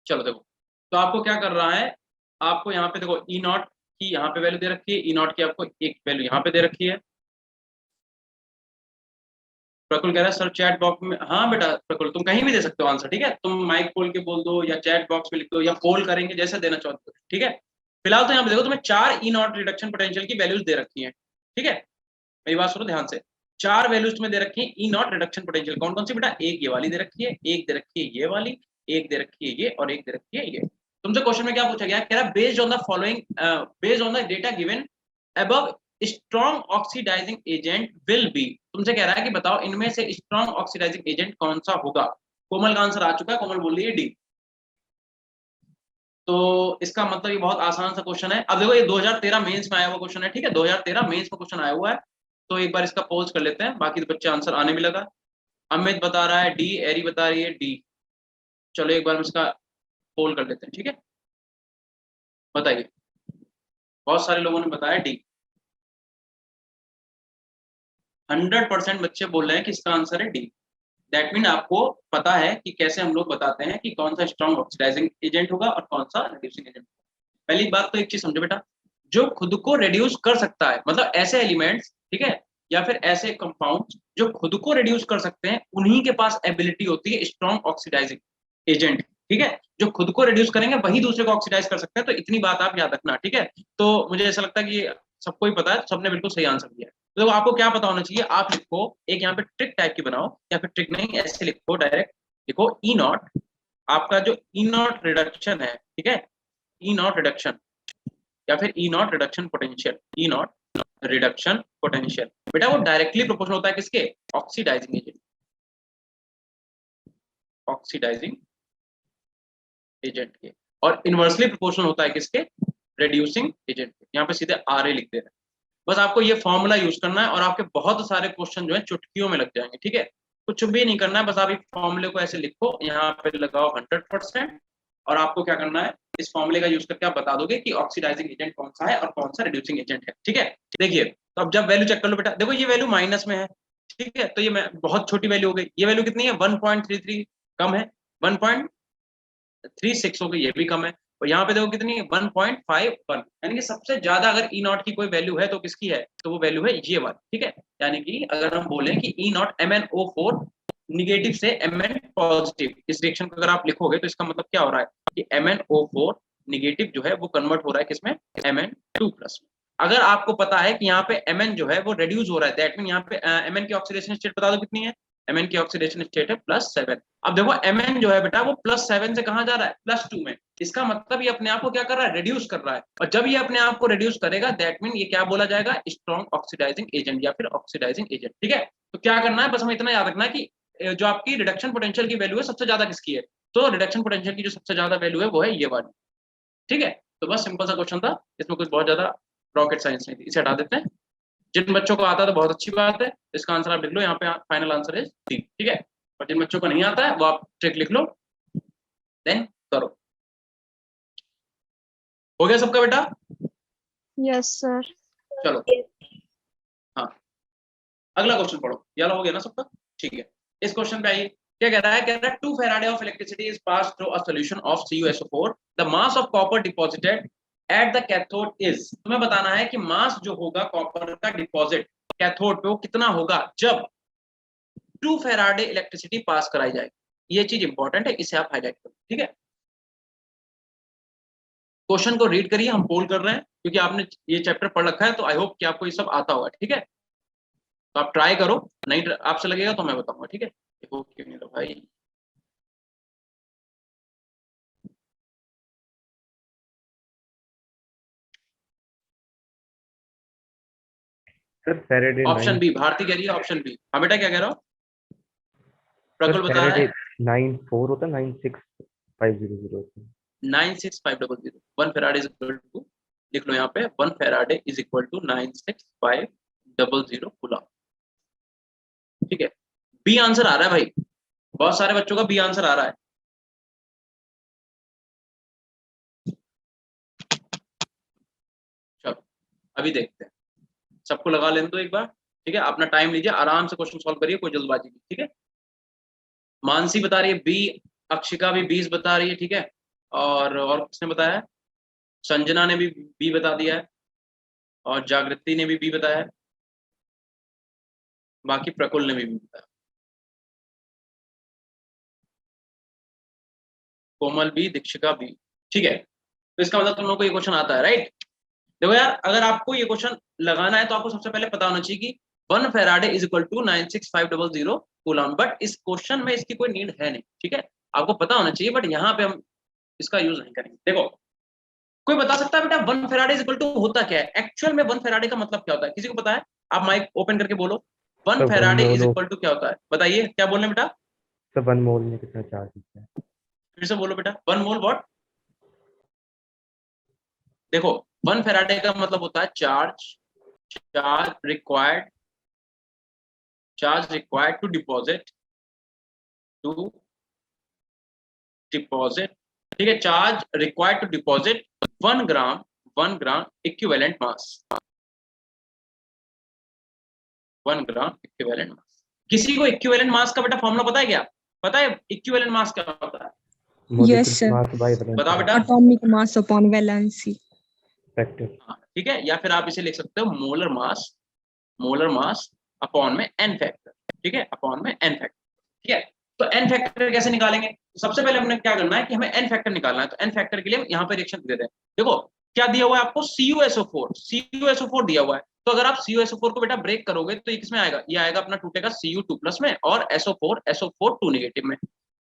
चलो देखो, तो आपको क्या कर रहा है, आपको यहाँ पे देखो ई नॉट की यहाँ पे वैल्यू दे रखी है, ई नॉट की आपको एक वैल्यू यहाँ पे दे रखी है। प्रकुल कह रहा है सर चैट बॉक्स में, हाँ बेटा प्रकुल तुम कहीं भी दे सकते हो आंसर, ठीक है, तुम माइक खोल के बोल दो या चैट बॉक्स में लिख दो या पोल करेंगे, जैसे देना चाहते हो, ठीक है। फिलहाल तो यहाँ पे देखो तुम्हें 4 ई नॉट रिडक्शन पोटेंशियल की वैल्यूज दे रखी है, ठीक है। मेरी बात सुनो ध्यान से, 4 वैल्यूज तुम्हें दे रखी है ई नॉट रिडक्शन पोटेंशियल, कौन कौन सी बेटा, एक ये वाली दे रखी है, एक दे रखी है ये वाली, एक दे रखी है ये, और एक दे रखी है ये। तुमसे क्वेश्चन में क्या पूछा गया, कह रहा based on the following, based on the data given above, strong oxidising agent will be, तुमसे कह रहा है कि बताओ इनमें से स्ट्रॉन्ग ऑक्सीडाइजिंग एजेंट कौन सा होगा। कोमल का आंसर आ चुका है, कोमल बोल रही है डी। तो इसका मतलब ये बहुत आसान सा क्वेश्चन है। अब देखो ये 2013 मेंस में आया हुआ क्वेश्चन है, ठीक है, 2013 मेंस में क्वेश्चन आया हुआ है। तो एक बार इसका पोज कर लेते हैं, बाकी तो बच्चे आंसर आने भी लगा। अमित बता रहा है डी, एरी बता रही है डी। चलो एक बार हम इसका पोल कर लेते हैं, ठीक है, बताइए। बहुत सारे लोगों ने बताया डी, 100% बच्चे बोल रहे हैं कि इसका आंसर है डी। दैट मीन आपको पता है कि कैसे हम लोग बताते हैं कि कौन सा स्ट्रॉन्ग ऑक्सीडाइजिंग एजेंट होगा और कौन सा रिड्यूसिंग एजेंट। पहली बात तो एक चीज समझो बेटा, जो खुद को रिड्यूस कर सकता है, मतलब ऐसे एलिमेंट्स, ठीक है, या फिर ऐसे कंपाउंड जो खुद को रिड्यूस कर सकते हैं, उन्हीं के पास एबिलिटी होती है स्ट्रॉन्ग ऑक्सीडाइजिंग एजेंट, ठीक है। जो खुद को रिड्यूस करेंगे वही दूसरे को ऑक्सीडाइज कर सकते हैं, तो इतनी बात आप याद रखना, ठीक है। तो मुझे ऐसा लगता है कि सबको ही पता है, सबने बिल्कुल सही आंसर दिया है। तो देखो आपको क्या पता होना चाहिए, आप लिखो एक यहाँ पे ट्रिक टाइप की बनाओ, या फिर ट्रिक नहीं, ऐसे लिखो डायरेक्ट, लिखो ई नॉट, आपका जो ई नॉट रिडक्शन है, ठीक है, ई नॉट रिडक्शन या फिर E naught reduction potential, E naught reduction potential बेटा वो डायरेक्टली प्रोपोर्शनल होता है किसके, ऑक्सीडाइजिंग एजेंट, ऑक्सीडाइजिंग एजेंट के, और इनवर्सली प्रोपोर्शनल होता है किसके, रिड्यूसिंग एजेंट के। यहाँ पे सीधे आर ए लिख दे रहे हैं। बस आपको ये फॉर्मूला यूज करना है और आपके बहुत सारे क्वेश्चन जो है चुटकियों में लग जाएंगे, ठीक है। कुछ भी नहीं करना है, बस आप इस फॉर्मूले को ऐसे लिखो, यहाँ पे लगाओ 100%, और आपको क्या करना है, इस फॉर्मूले का यूज करके आप बता दोगे कि ऑक्सीडाइजिंग एजेंट कौन सा है और कौन सा रिड्यूसिंग एजेंट है, ठीक है। देखिए तो अब जब वैल्यू चेक कर लो बेटा, देखो ये वैल्यू माइनस में है, ठीक है, तो ये बहुत छोटी वैल्यू हो गई। ये वैल्यू कितनी है, 1.33 कम है, 1.36 हो गई, ये भी कम है। और यहाँ पे देखो कितनी है, 1.51, यानी कि सबसे ज्यादा अगर ई नॉट की कोई वैल्यू है तो किसकी है, तो वो वैल्यू है ये वाली, ठीक है। यानी कि अगर हम बोलें कि ई नॉट MnO4 निगेटिव से Mn पॉजिटिव, इस रिएक्शन को अगर आप लिखोगे तो इसका मतलब क्या हो रहा है कि MnO4 निगेटिव जो है वो कन्वर्ट हो रहा है किसमें, Mn2 प्लस में। अगर आपको पता है कि यहाँ पे Mn जो है वो रिड्यूस हो रहा है, दैट मीन यहाँ पे Mn की ऑक्सीडेशन स्टेट बता दो कितनी है, Mn की ऑक्सीडेशन स्टेट है +7। अब देखो Mn जो है बेटा वो +7 से कहाँ जा रहा है, +2 में। इसका मतलब ये अपने आप को क्या कर रहा है, रिड्यूस कर रहा है, और जब ये अपने आप को रिड्यूस करेगा दैट मीन ये क्या बोला जाएगा, स्ट्रॉन्ग ऑक्सीडाइजिंग एजेंट या फिर ऑक्सीडाइजिंग एजेंट, ठीक है। तो क्या करना है, बस हमें इतना याद रखना है कि जो आपकी रिडक्शन पोटेंशियल की वैल्यू है सबसे ज्यादा किसकी है, तो रिडक्शन पोटेंशियल की जो सबसे ज्यादा वैल्यू है वो है ये वाली, ठीक है। तो बस सिंपल सा क्वेश्चन था, इसमें कुछ बहुत ज्यादा रॉकेट साइंस नहीं थी, इसे हटा देते हैं। जिन बच्चों को आता है तो बहुत अच्छी बात है, इसका आंसर आप लिख लो, यहाँ पे फाइनल आंसर है डी, ठीक है। और जिन बच्चों को नहीं आता है वो आप ट्रिक लिख लो, देन करो। हो गया सबका बेटा? Yes sir. चलो हाँ, अगला क्वेश्चन पढ़ो, ये हो गया ना सबका, ठीक है। इस क्वेश्चन पे आइए, क्या कह रहा है, कह रहा है 2 Faraday of electricity is pass through a solution of CuSO4, the mass of copper deposited at the cathode is, तुम्हें बताना है कि मास जो होगा कॉपर का डिपॉजिट कैथोड पे वो कितना होगा जब 2 फैराडे इलेक्ट्रिसिटी पास कराई जाएगी। ये चीज इंपॉर्टेंट है, इसे आप हाईलाइट करो, ठीक है। क्वेश्चन को रीड करिए, हम पोल कर रहे हैं क्योंकि आपने ये चैप्टर पढ़ रखा है, तो आई होप कि आपको ये सब आता होगा, ठीक है। तो आप ट्राई करो, नहीं आपसे लगेगा तो मैं बताऊंगा, ठीक है। क्यों नहीं भाई, फैराडे ऑप्शन बी, भारती कह रही है ऑप्शन बी। हाँ बेटा क्या कह रहा हो, प्रकुल बता रहा है 94 होता है, 96500 होता है। 96500, 1 फैराडे इज इक्वल टू, लिख लो यहाँ पे 1 Faraday is equal to 96500 coulomb, ठीक है। बी आंसर आ रहा है भाई, बहुत सारे बच्चों का बी आंसर आ रहा है। चलो अभी देखते हैं, सबको लगा लेने दो एक बार, ठीक है। अपना टाइम लीजिए, आराम से क्वेश्चन सॉल्व करिए, कोई जल्दबाजी नहीं, ठीक है। मानसी बता रही है बी, अक्षिका भी 20 बता रही है, ठीक है। और किसने बताया? संजना ने भी बी बता दिया है, और जागृति ने भी बी बताया है, बाकी प्रकुल ने भी बताया, कोमल भी, दीक्षिका भी। ठीक है, तो इसका मतलब तुम लोगों को ये क्वेश्चन आता है, राइट? देखो यार, अगर आपको ये क्वेश्चन लगाना है तो आपको सबसे पहले पता होना चाहिए कि 1 Faraday is equal to 96500 coulomb, but इस क्वेश्चन में इसकी कोई नीड है नहीं, ठीक है? आपको पता होना चाहिए, बट यहाँ पे हम इसका यूज नहीं करेंगे। देखो, कोई बता सकता है बेटा 1 फैराडे इज इक्वल टू होता क्या है? एक्चुअल में 1 फैराडे का मतलब क्या होता है? किसी को पता है? आप माइक ओपन करके बोलो, 1 तो फैराडे इज इक्वल टू क्या होता है? बताइए, क्या बोल रहे हैं बेटा? तो 1 मोल में कितना चार्ज होता है? फिर से बोलो बेटा, 1 मोल व्हाट? देखो, 1 फैराडे का मतलब होता है charge, charge required to deposit, ठीक है? Charge required to deposit 1 gram equivalent mass, 1 gram equivalent mass. किसी को इक्विवेलेंट मास का बेटा फॉर्मूला पता है क्या? पता है इक्विवेलेंट मास क्या होता है? Molecular Yes, sir. Mass by बताओ वैलेंसी बेटा। Atomic mass upon valency. Factor. हाँ, ठीक है, या फिर आप इसे लिख सकते हो मोलर मास अपॉन में n फैक्टर, ठीक है? अपॉन में n फैक्टर, ठीक है? तो n फैक्टर कैसे निकालेंगे? सबसे पहले हमने क्या करना है कि हमें n फैक्टर निकालना है, तो n फैक्टर के लिए हम यहाँ पे रिएक्शन दे दें। देखो क्या दिया हुआ है आपको, CuSO4 दिया हुआ है। तो अगर आप CuSO4 को बेटा ब्रेक करोगे तो ये किसमें आएगा? ये आएगा अपना टूटेगा Cu2+ में, और SO4 2 नेगेटिव में।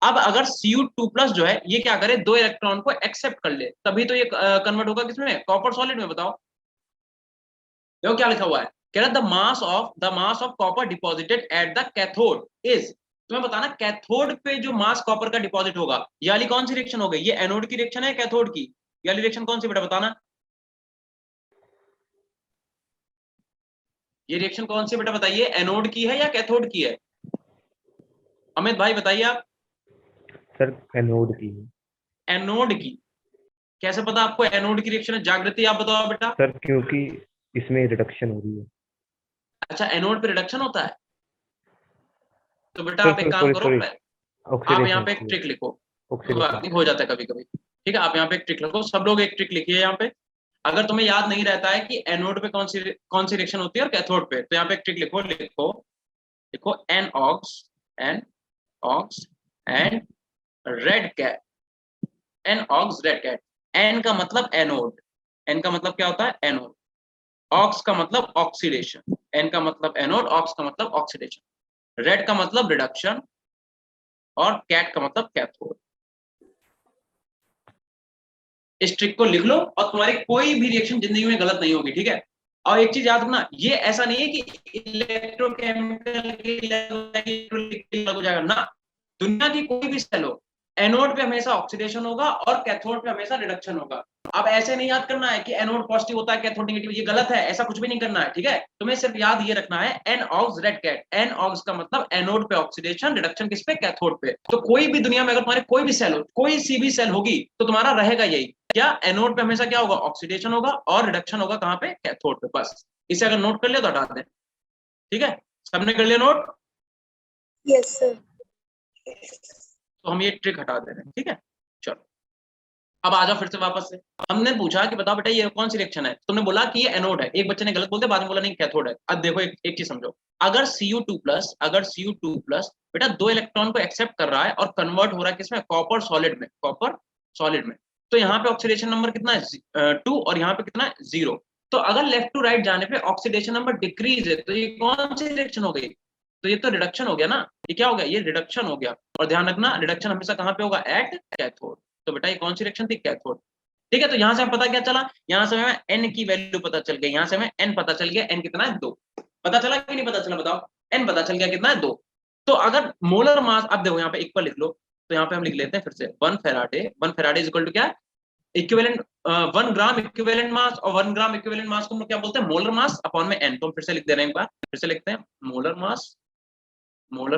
अब अगर Cu2+ जो है ये क्या करे, 2 इलेक्ट्रॉन को एक्सेप्ट कर ले, तभी तो ये कन्वर्ट होगा किसमें? कॉपर सॉलिड में। बताओ, देखो क्या लिखा हुआ है, कह रहा the mass of copper deposited at the cathode is. तुम्हें बताना कैथोड पे जो मास कॉपर का डिपॉजिट होगा, ये वाली कौन सी रिएक्शन हो गई? ये एनोड की रिएक्शन है, कैथोड की? ये वाली रिएक्शन कौन सी बेटा, बताना। ये रिएक्शन कौन सी बेटा, बताइए, एनोड की है या कैथोड की है? अमित भाई बताइए आप। सर एनोड की है। एनोड की। कैसे पता आपको एनोड की रिएक्शन है? जागृति आप बताओ बेटा। सर क्योंकि इसमें रिडक्शन हो रही है। अच्छा, एनोड पे रिडक्शन होता है, तो बेटा सर आप एक काम करो, सॉरी आप यहाँ ऑक्सीडेशन पे एक होती है। ट्रिक लिखो, ऑक्सीडेशन। हो जाता है कभी कभी, ठीक है? आप यहाँ पे एक ट्रिक लिखो, सब लोग एक ट्रिक लिखिए यहाँ पे। अगर तुम्हें याद नहीं रहता है कि एनोड पे कौन सी रिएक्शन होती है और कैथोड पे, तो यहाँ पे एक ट्रिक लिखो, लिखो an ox and red cat, an ox red cat. An का मतलब एनोड, एन का मतलब क्या होता है? एनोड। ऑक्स का मतलब ऑक्सीडेशन, एन का मतलब एनोड, ऑक्स का मतलब ऑक्सीडेशन, रेड का मतलब रिडक्शन, और कैट का मतलब कैथोड। इस ट्रिक को लिख लो और तुम्हारी कोई भी रिएक्शन जिंदगी में गलत नहीं होगी, ठीक है? और एक चीज याद रखना, ये ऐसा नहीं है कि इलेक्ट्रोकेमिकल अलग हो जाएगा ना। दुनिया की कोई भी सेल हो, एनोड पे हमेशा ऑक्सीडेशन होगा और कैथोड पे हमेशा रिडक्शन होगा। अब ऐसे नहीं याद करना है कि एनोड पॉजिटिव होता है कैथोड नेगेटिव, ये गलत है, ऐसा कुछ भी नहीं करना है, ठीक है? तुम्हें सिर्फ याद ये रखना है an ox red cat, an ox का मतलब एनोड पे ऑक्सीडेशन, रिडक्शन किस पे? कैथोड पे। तो कोई भी दुनिया में अगर तुम्हारे कोई भी सेल हो, कोई सी भी सेल होगी, तो तुम्हारा रहेगा यही, क्या? एनोड पे हमेशा क्या होगा? ऑक्सीडेशन होगा, और रिडक्शन होगा कहाँ पे? कैथोड पे। बस इसे अगर नोट कर लिया तो हटा दें, ठीक है? सबने कर लिया नोट? Yes, sir. तो हम ये ट्रिक हटा दे रहे हैं, ठीक है? चलो, अब आ जाओ फिर से वापस से। हमने पूछा कि बताओ बेटा ये कौन सी रिएक्शन है, तुमने बोला कि ये एनोड है, एक बच्चे ने गलत बोल दिया, बाद में बोला नहीं कैथोड है। अब देखो एक चीज समझो, अगर Cu2+ बेटा 2 इलेक्ट्रॉन को एक्सेप्ट कर रहा है और कन्वर्ट हो रहा है किसमें? कॉपर सॉलिड में, तो यहाँ पे ऑक्सीडेशन नंबर कितना है? 2, और यहाँ पे कितना है? 0। तो अगर लेफ्ट टू राइट जाने पे ऑक्सीडेशन नंबर डिक्रीज है, तो ये कौन सी रिएक्शन हो गई? तो ये तो रिडक्शन हो गया ना। ये क्या हो गया? ये रिडक्शन हो गया। और ध्यान रखना, रिडक्शन हमेशा कहाँ पे होगा? At cathode. तो बेटा ये कौन सी रिएक्शन थी? कैथोड। ठीक है, तो यहाँ से हमें पता क्या चला? यहाँ से हमें n की वैल्यू पता चल गई, यहाँ से हमें n पता चल गया, n कितना है? 2। पता चला कि नहीं पता चला? बताओ, n पता चल गया कितना है? 2। तो अगर मोलर मास, अब देखो यहाँ पे इक्वल लिख लो, तो यहाँ पे हम लिख लेते हैं फिर से 1 फैराडे इज इक्वल टू क्या है? इक्विवेलेंट 1 ग्राम इक्विवेलेंट मास, और 1 ग्राम इक्विवेलेंट मास को हम लोग क्या बोलते हैं? मोलर मास अपॉन में n। तो हम फिर से लिख दे रहे हैं, एक बार फिर से लिखते हैं, मोलर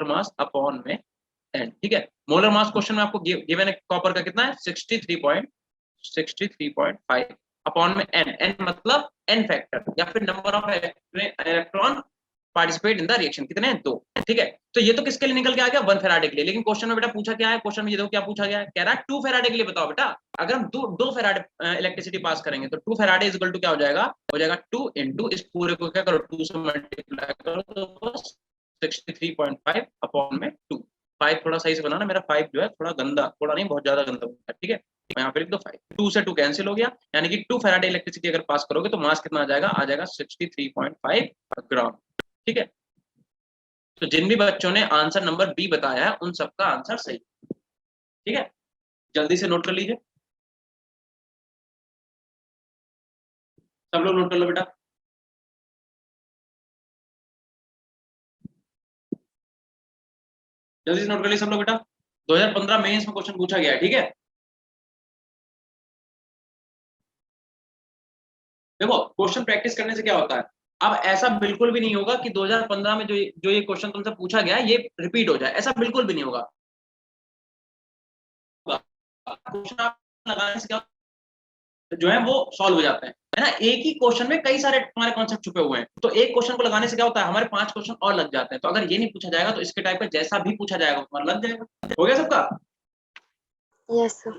मास अपॉन में n, ठीक है? मोलर मास क्वेश्चन में आपको गिवन है कॉपर का कितना है? 63.5 अपॉन में n, n मतलब n फैक्टर, या फिर number of electron participate in the reaction, कितने हैं 2, ठीक है। तो ये तो किसके लिए निकल के आ गया 1 फैराडे के लिए, लेकिन क्वेश्चन में बेटा पूछा क्या है, क्वेश्चन में ये देखो क्या पूछा गया है, कह रहा है 2 फैराडे के लिए बताओ बेटा। अगर हम 2 फैराडे इलेक्ट्रिसिटी पास करेंगे तो 2 फैराडे इज इक्वल टू क्या हो जाएगा 2 इनटू इस पूरे को क्या करो 2 से मल्टीप्लाई करो तो 63.5 अपॉन में 2। 5 थोड़ा सही से बनाना, मेरा 5 जो है थोड़ा गंदा, थोड़ा नहीं बहुत ज्यादा गंदा होता है, ठीक है। मैं यहाँ पे लिख दो 5, 2 से 2 कैंसिल हो गया, यानी कि 2 फैराडे इलेक्ट्रिसिटी अगर पास करोगे तो मास कितना आ जाएगा 63.5 ग्राम, ठीक है। तो जिन भी बच्चों ने आंसर नंबर बी बताया है उन सबका आंसर सही, ठीक है। जल्दी से नोट कर लीजिए, सब लोग नोट कर लो बेटा। जल्दी से नोट कर लीजिए सब लोग बेटा। 2015 मेंस में क्वेश्चन पूछा गया है, ठीक है। देखो क्वेश्चन प्रैक्टिस करने से क्या होता है, अब ऐसा बिल्कुल भी नहीं होगा कि 2015 में जो ये क्वेश्चन तुमसे पूछा गया है ये रिपीट हो जाए, ऐसा बिल्कुल भी नहीं होगा। क्वेश्चन आप लगाने से क्या जो है वो सॉल्व हो जाते हैं, है ना। एक ही क्वेश्चन में कई सारे तुम्हारे कॉन्सेप्ट छुपे हुए हैं, तो एक क्वेश्चन को लगाने से क्या होता है हमारे 5 क्वेश्चन और लग जाते हैं। तो अगर ये नहीं पूछा जाएगा तो इसके टाइप का जैसा भी पूछा जाएगा तुम्हारा लग जाएगा। हो गया सबका? Yes, sir.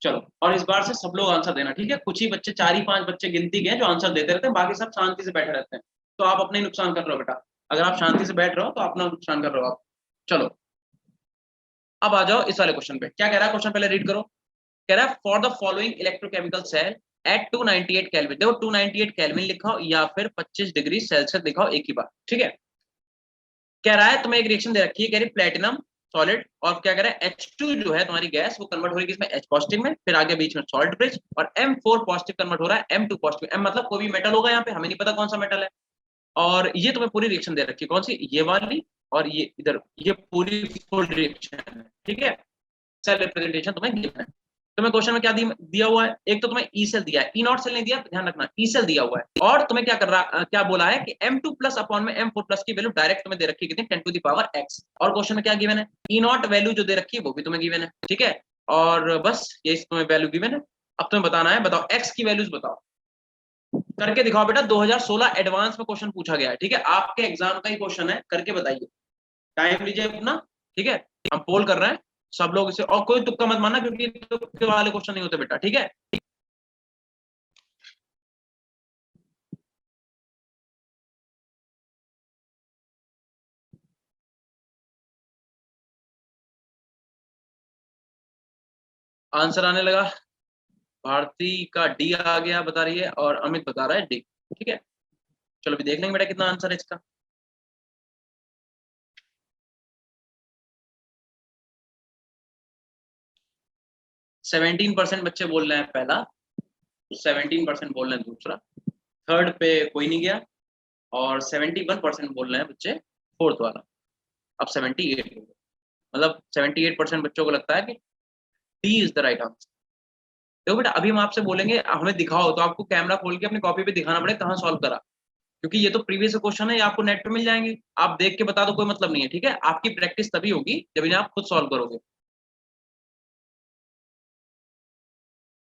चलो, और इस बार से सब लोग आंसर देना, ठीक है। कुछ ही बच्चे 4 ही 5 बच्चे गिनती के हैं जो आंसर देते रहते हैं, बाकी सब शांति से बैठे रहते हैं। तो आप अपने नुकसान कर रहे हो बेटा, अगर आप शांति से बैठ रहे हो तो अपना नुकसान कर रहे हो आप। चलो अब आ जाओ इस वाले क्वेश्चन पे, क्या कह रहा है क्वेश्चन पहले रीड करो। कह रहा है for the following electrochemical cell at 298 kelvin, देखो 298 केल्विन लिखाओ या फिर 25 डिग्री सेल्सियस लिखाओ एक ही बार, ठीक है। कह रहा है तुम्हें एक रिएक्शन दे रखी है, कह रही प्लेटिनम सॉलिड और क्या कह रहा है H2 जो है तुम्हारी गैस वो कन्वर्ट हो रही है किसमें H पॉजिटिव में, फिर आगे बीच में सॉल्ट ब्रिज, और M4 पॉजिटिव कन्वर्ट हो रहा है M2 पॉजिटिव। M मतलब कोई भी मेटल होगा, यहाँ पे हमें नहीं पता कौन सा मेटल है। और ये तुम्हें पूरी रिएक्शन दे रखी है, कौन सी, ये वाली और ये इधर, ये पूरी फुल रिएक्शन है, ठीक है। सेल रिप्रेजेंटेशन तुम्हें गिवन है। तुम्हें क्वेश्चन में क्या दिया हुआ है, एक तो तुम्हें ई सेल दिया है, ई नॉट सेल नहीं दिया, ध्यान रखना ई सेल दिया हुआ है। और तुम्हें क्या कर रहा क्या बोला है कि M2 प्लस अपॉन में M4 प्लस की वैल्यू डायरेक्ट तुम्हें दे रखी है कितनी 10 टू द पावर x। और क्वेश्चन में क्या गिवन है, ई नॉट वैल्यू जो दे रखी है वो भी तुम्हें गिवन है, ठीक है। और बस ये तुम्हें वैल्यू गिवन है। अब तुम्हें बताना है, बताओ x की वैल्यूज बताओ, करके दिखाओ बेटा। 2016 एडवांस में क्वेश्चन पूछा गया है, ठीक है, आपके एग्जाम का ही क्वेश्चन है, करके बताइए। टाइम लीजिए अपना, ठीक है। हम पोल कर रहे हैं सब लोग इसे, और कोई तुक्का मत मानना क्योंकि तुक्के वाले क्वेश्चन नहीं होते बेटा, ठीक है। आंसर आने लगा, भारती का डी आ गया बता रही है और अमित बता रहा है डी, ठीक है। चलो भी देख लेंगे बेटा कितना आंसर है इसका। 17% बच्चे बोल रहे हैं पहला, 17% बोल रहे हैं दूसरा, थर्ड पे कोई नहीं गया, और 71% बोल रहे हैं बच्चे फोर्थ वाला। अब 78 हो गए, मतलब 78% बच्चों को लगता है कि D is the right answer. देखो बेटा अभी हम आपसे बोलेंगे हमें दिखाओ, तो आपको कैमरा खोल के अपनी कॉपी पे दिखाना पड़ेगा कहाँ सॉल्व करा, क्योंकि ये तो प्रीवियस क्वेश्चन है, ये आपको नेट पे मिल जाएंगे। आप देख के बता दो कोई मतलब नहीं है, ठीक है। आपकी प्रैक्टिस तभी होगी जब इन्हें आप खुद सॉल्व करोगे।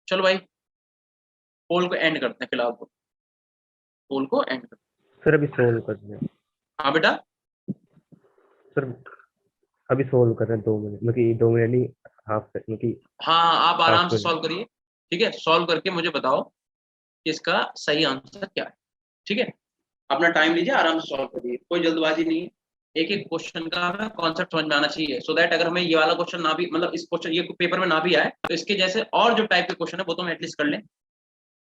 चलो भाई पोल को एंड करते हैं फिलहाल, तो पोल को एंड करते हैं। सर अभी सोल्व कर रहे हैं। हाँ बेटा सर अभी सोल्व कर रहे हैं 2 मिनट, मतलब 2 मिनट नहीं, हाफ मतलब हाँ आप आराम से मिनट। सॉल्व करिए, ठीक है। सॉल्व करके मुझे बताओ कि इसका सही आंसर क्या है, ठीक है। अपना टाइम लीजिए, आराम से सॉल्व करिए, कोई जल्दबाजी नहीं है। एक एक क्वेश्चन का हमें कॉन्सेप्ट समझ में आना चाहिए, सो दैट अगर हमें ये वाला क्वेश्चन ना भी, मतलब इस क्वेश्चन ये पेपर में ना भी आए तो इसके जैसे और जो टाइप के क्वेश्चन है वो तो हम एटलीस्ट कर लें।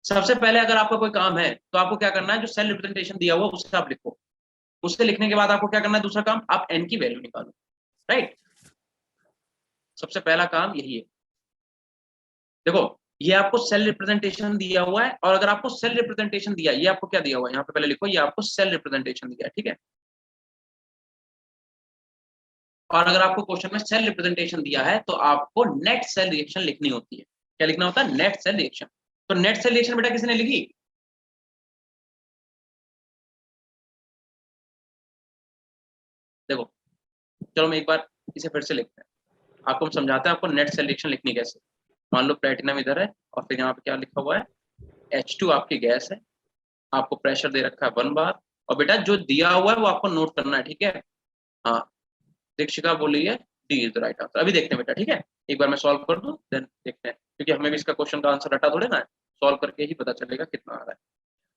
सबसे पहले अगर आपका कोई काम है तो आपको क्या करना है, जो सेल रिप्रेजेंटेशन दिया हुआ उससे आप लिखो। उससे लिखने के बाद आपको क्या करना है, दूसरा काम आप एन की वैल्यू निकालो, राइट। सबसे पहला काम यही है। देखो ये आपको सेल रिप्रेजेंटेशन दिया हुआ है, और अगर आपको सेल रिप्रेजेंटेशन दिया, ये आपको क्या दिया हुआ है यहाँ पे पहले लिखो, ये आपको सेल रिप्रेजेंटेशन दिया है, ठीक है। और अगर आपको क्वेश्चन में सेल रिप्रेजेंटेशन दिया है तो आपको नेट सेल रिएक्शन लिखनी होती है। क्या लिखना होता है, नेट सेल रिएक्शन। तो नेट सेल रिएक्शन बेटा किसने लिखी, देखो चलो मैं एक बार इसे फिर से लिखते हैं, आपको हम समझाते हैं आपको नेट सेल रिएक्शन लिखनी कैसे। मान लो प्लेटिनम इधर है और फिर यहाँ पे क्या लिखा हुआ है H2 आपकी गैस है, आपको प्रेशर दे रखा है 1 बार, और बेटा जो दिया हुआ है वो आपको नोट करना है, ठीक है। हाँ, दीक्षिका बोल रही है D is the right answer. अभी देखते हैं बेटा, ठीक है, एक बार मैं सॉल्व कर दूं देन देखते हैं, क्योंकि हमें भी इसका क्वेश्चन का आंसर रटा थोड़े ना है, सॉल्व करके ही पता चलेगा कितना आ रहा है।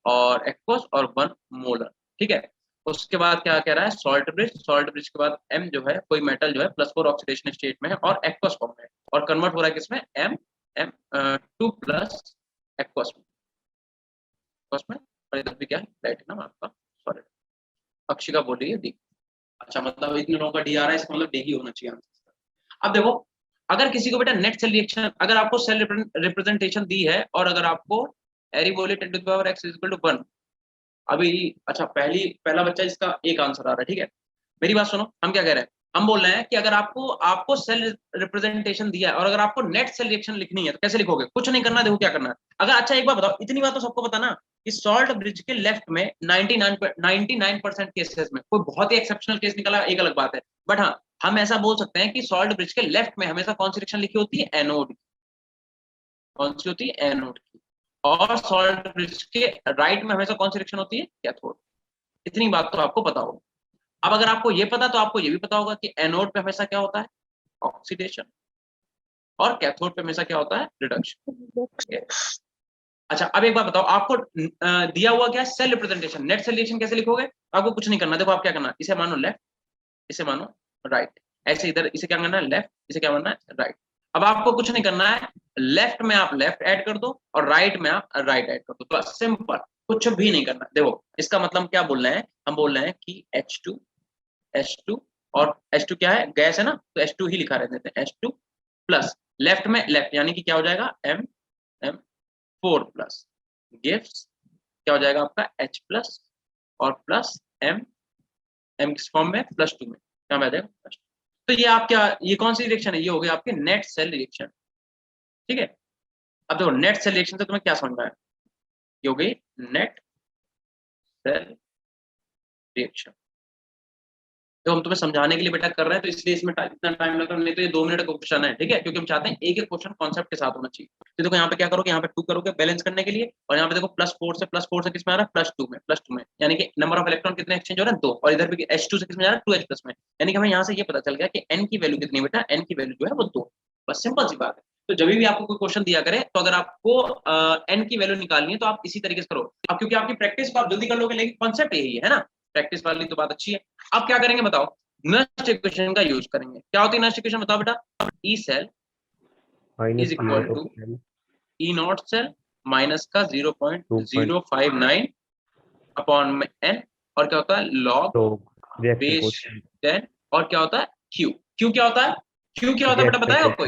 और एक्वस और 1 मोलर, ठीक है। उसके बाद क्या कह रहा है, सॉल्ट ब्रिज के बाद एम जो है कोई मेटल जो है +4 ऑक्सीडेशन स्टेट में है और एक्वस फॉर्म में है, और कन्वर्ट हो रहा है किसमें, एम एम 2+ एक्वस में, और इधर भी क्या है, प्लेटिनम आपका सॉलिड। अक्षिका बोल रही है डी। अच्छा, मतलब इतने लोगों का डी आ रहा है, इसका मतलब डी ही होना चाहिए आंसर। अब देखो, अगर किसी को बेटा नेट सेल रिएक्शन, अगर आपको सेल रिप्रेजेंटेशन दी है और अगर आपको एरी बोले 10⁻x = 1, अभी अच्छा पहला बच्चा इसका एक आंसर आ रहा है, ठीक है। मेरी बात सुनो, हम क्या कह रहे हैं, हम बोल रहे हैं कि अगर आपको सेल रिप्रेजेंटेशन दिया है और अगर आपको नेट सेल रिएक्शन लिखनी है तो कैसे लिखोगे, कुछ नहीं करना, देखो क्या करना है। अगर अच्छा एक बात बताओ, इतनी बात तो सबको पता ना कि सॉल्ट ब्रिज के लेफ्ट में 99% केसेस में, कोई बहुत ही एक्सेप्शनल केस निकला एक अलग बात है, बट हाँ हम ऐसा बोल सकते हैं कि सॉल्ट ब्रिज के लेफ्ट में हमेशा कौन सी रिएक्शन लिखी होती है, एनोड। कौन सी होती है, एनोड की। और सॉल्ट ब्रिज के राइट में हमेशा कौन सी रिएक्शन होती है, कैथोड। इतनी बात तो आपको पता होगी। अब अगर आपको ये पता तो आपको ये भी पता होगा कि एनोड पे हमेशा क्या होता है, ऑक्सीडेशन, और कैथोड पे हमेशा क्या होता है, रिडक्शन। अच्छा, अब एक बात बताओ, आपको दिया हुआ क्या है, cell representation, net cell reaction कैसे लिखोगे, आपको कुछ नहीं करना। देखो आप क्या करना, इसे मानो लेफ्ट, इसे मानो राइट, ऐसे इधर इसे क्या करना है, लेफ्ट, इसे क्या करना है, राइट। अब आपको कुछ नहीं करना है, लेफ्ट में आप लेफ्ट ऐड कर दो और राइट में आप राइट ऐड कर दो, बस सिंपल, कुछ भी नहीं करना। देखो इसका मतलब क्या बोल रहे हैं, हम बोल रहे हैं कि H2 और H2 क्या है, गैस है ना, तो H2 ही लिखा रहने देते हैं, H2 प्लस लेफ्ट में लेफ्ट, यानी कि क्या हो जाएगा, M4+ गिव्स क्या हो जाएगा आपका H+ और प्लस M किस फॉर्म में, +2 में, क्या आ जाएगा +2। तो ये आप क्या, ये कौन सी रिएक्शन है, ये हो गई आपकी नेट सेल रिएक्शन, ठीक है। अब देखो नेट सेल रिएक्शन से तुम्हें क्या समझ में आया, ये हो गई नेट सेल रिएक्शन। तो हम तुम्हें समझाने के लिए बेटा कर रहे हैं, तो इसलिए इसमें इतना टाइम लग रहा है, नहीं तो ये 2 मिनट का क्वेश्चन है, ठीक है, क्योंकि हम चाहते हैं एक एक क्वेश्चन कॉन्सेप्ट के साथ होना चाहिए। तो देखो यहाँ पे क्या करोगे, यहाँ पे 2 करोगे बैलेंस करने के लिए, और यहाँ पे देखो +4 से किस में आ रहा है, +2 में, यानी कि नंबर ऑफ इलेक्ट्रॉन कितने एक्सचेंज हो रहे हैं, 2, और इधर भी H2 से किस में जा रहा है, 2H+ में, यानी कि हमें यहाँ से ये पता चल गया कि n की वैल्यू कितनी बेटा, n की वैल्यू जो है वो 2, बस सिंपल सी बात है। तो जब भी आपको कोई क्वेश्चन दिया करे, तो अगर आपको n की वैल्यू निकालनी है तो आप इसी तरीके से करो। अब क्योंकि आपकी प्रैक्टिस को आप जल्दी कर लोगे, लेकिन कॉन्सेप्ट यही है ना, प्रैक्टिस वाली तो बात अच्छी है। अब क्या करेंगे बताओ, नस्ट इक्वेशन का यूज करेंगे। क्या होती है नस्ट इक्वेशन, बताओ बेटा, E cell is equal to E naught cell minus का 0.059 अपॉन में n, और क्या होता है लॉग बेस 10, और क्या होता है क्यू क्या होता है, क्या होता है बेटा, बताया आपको,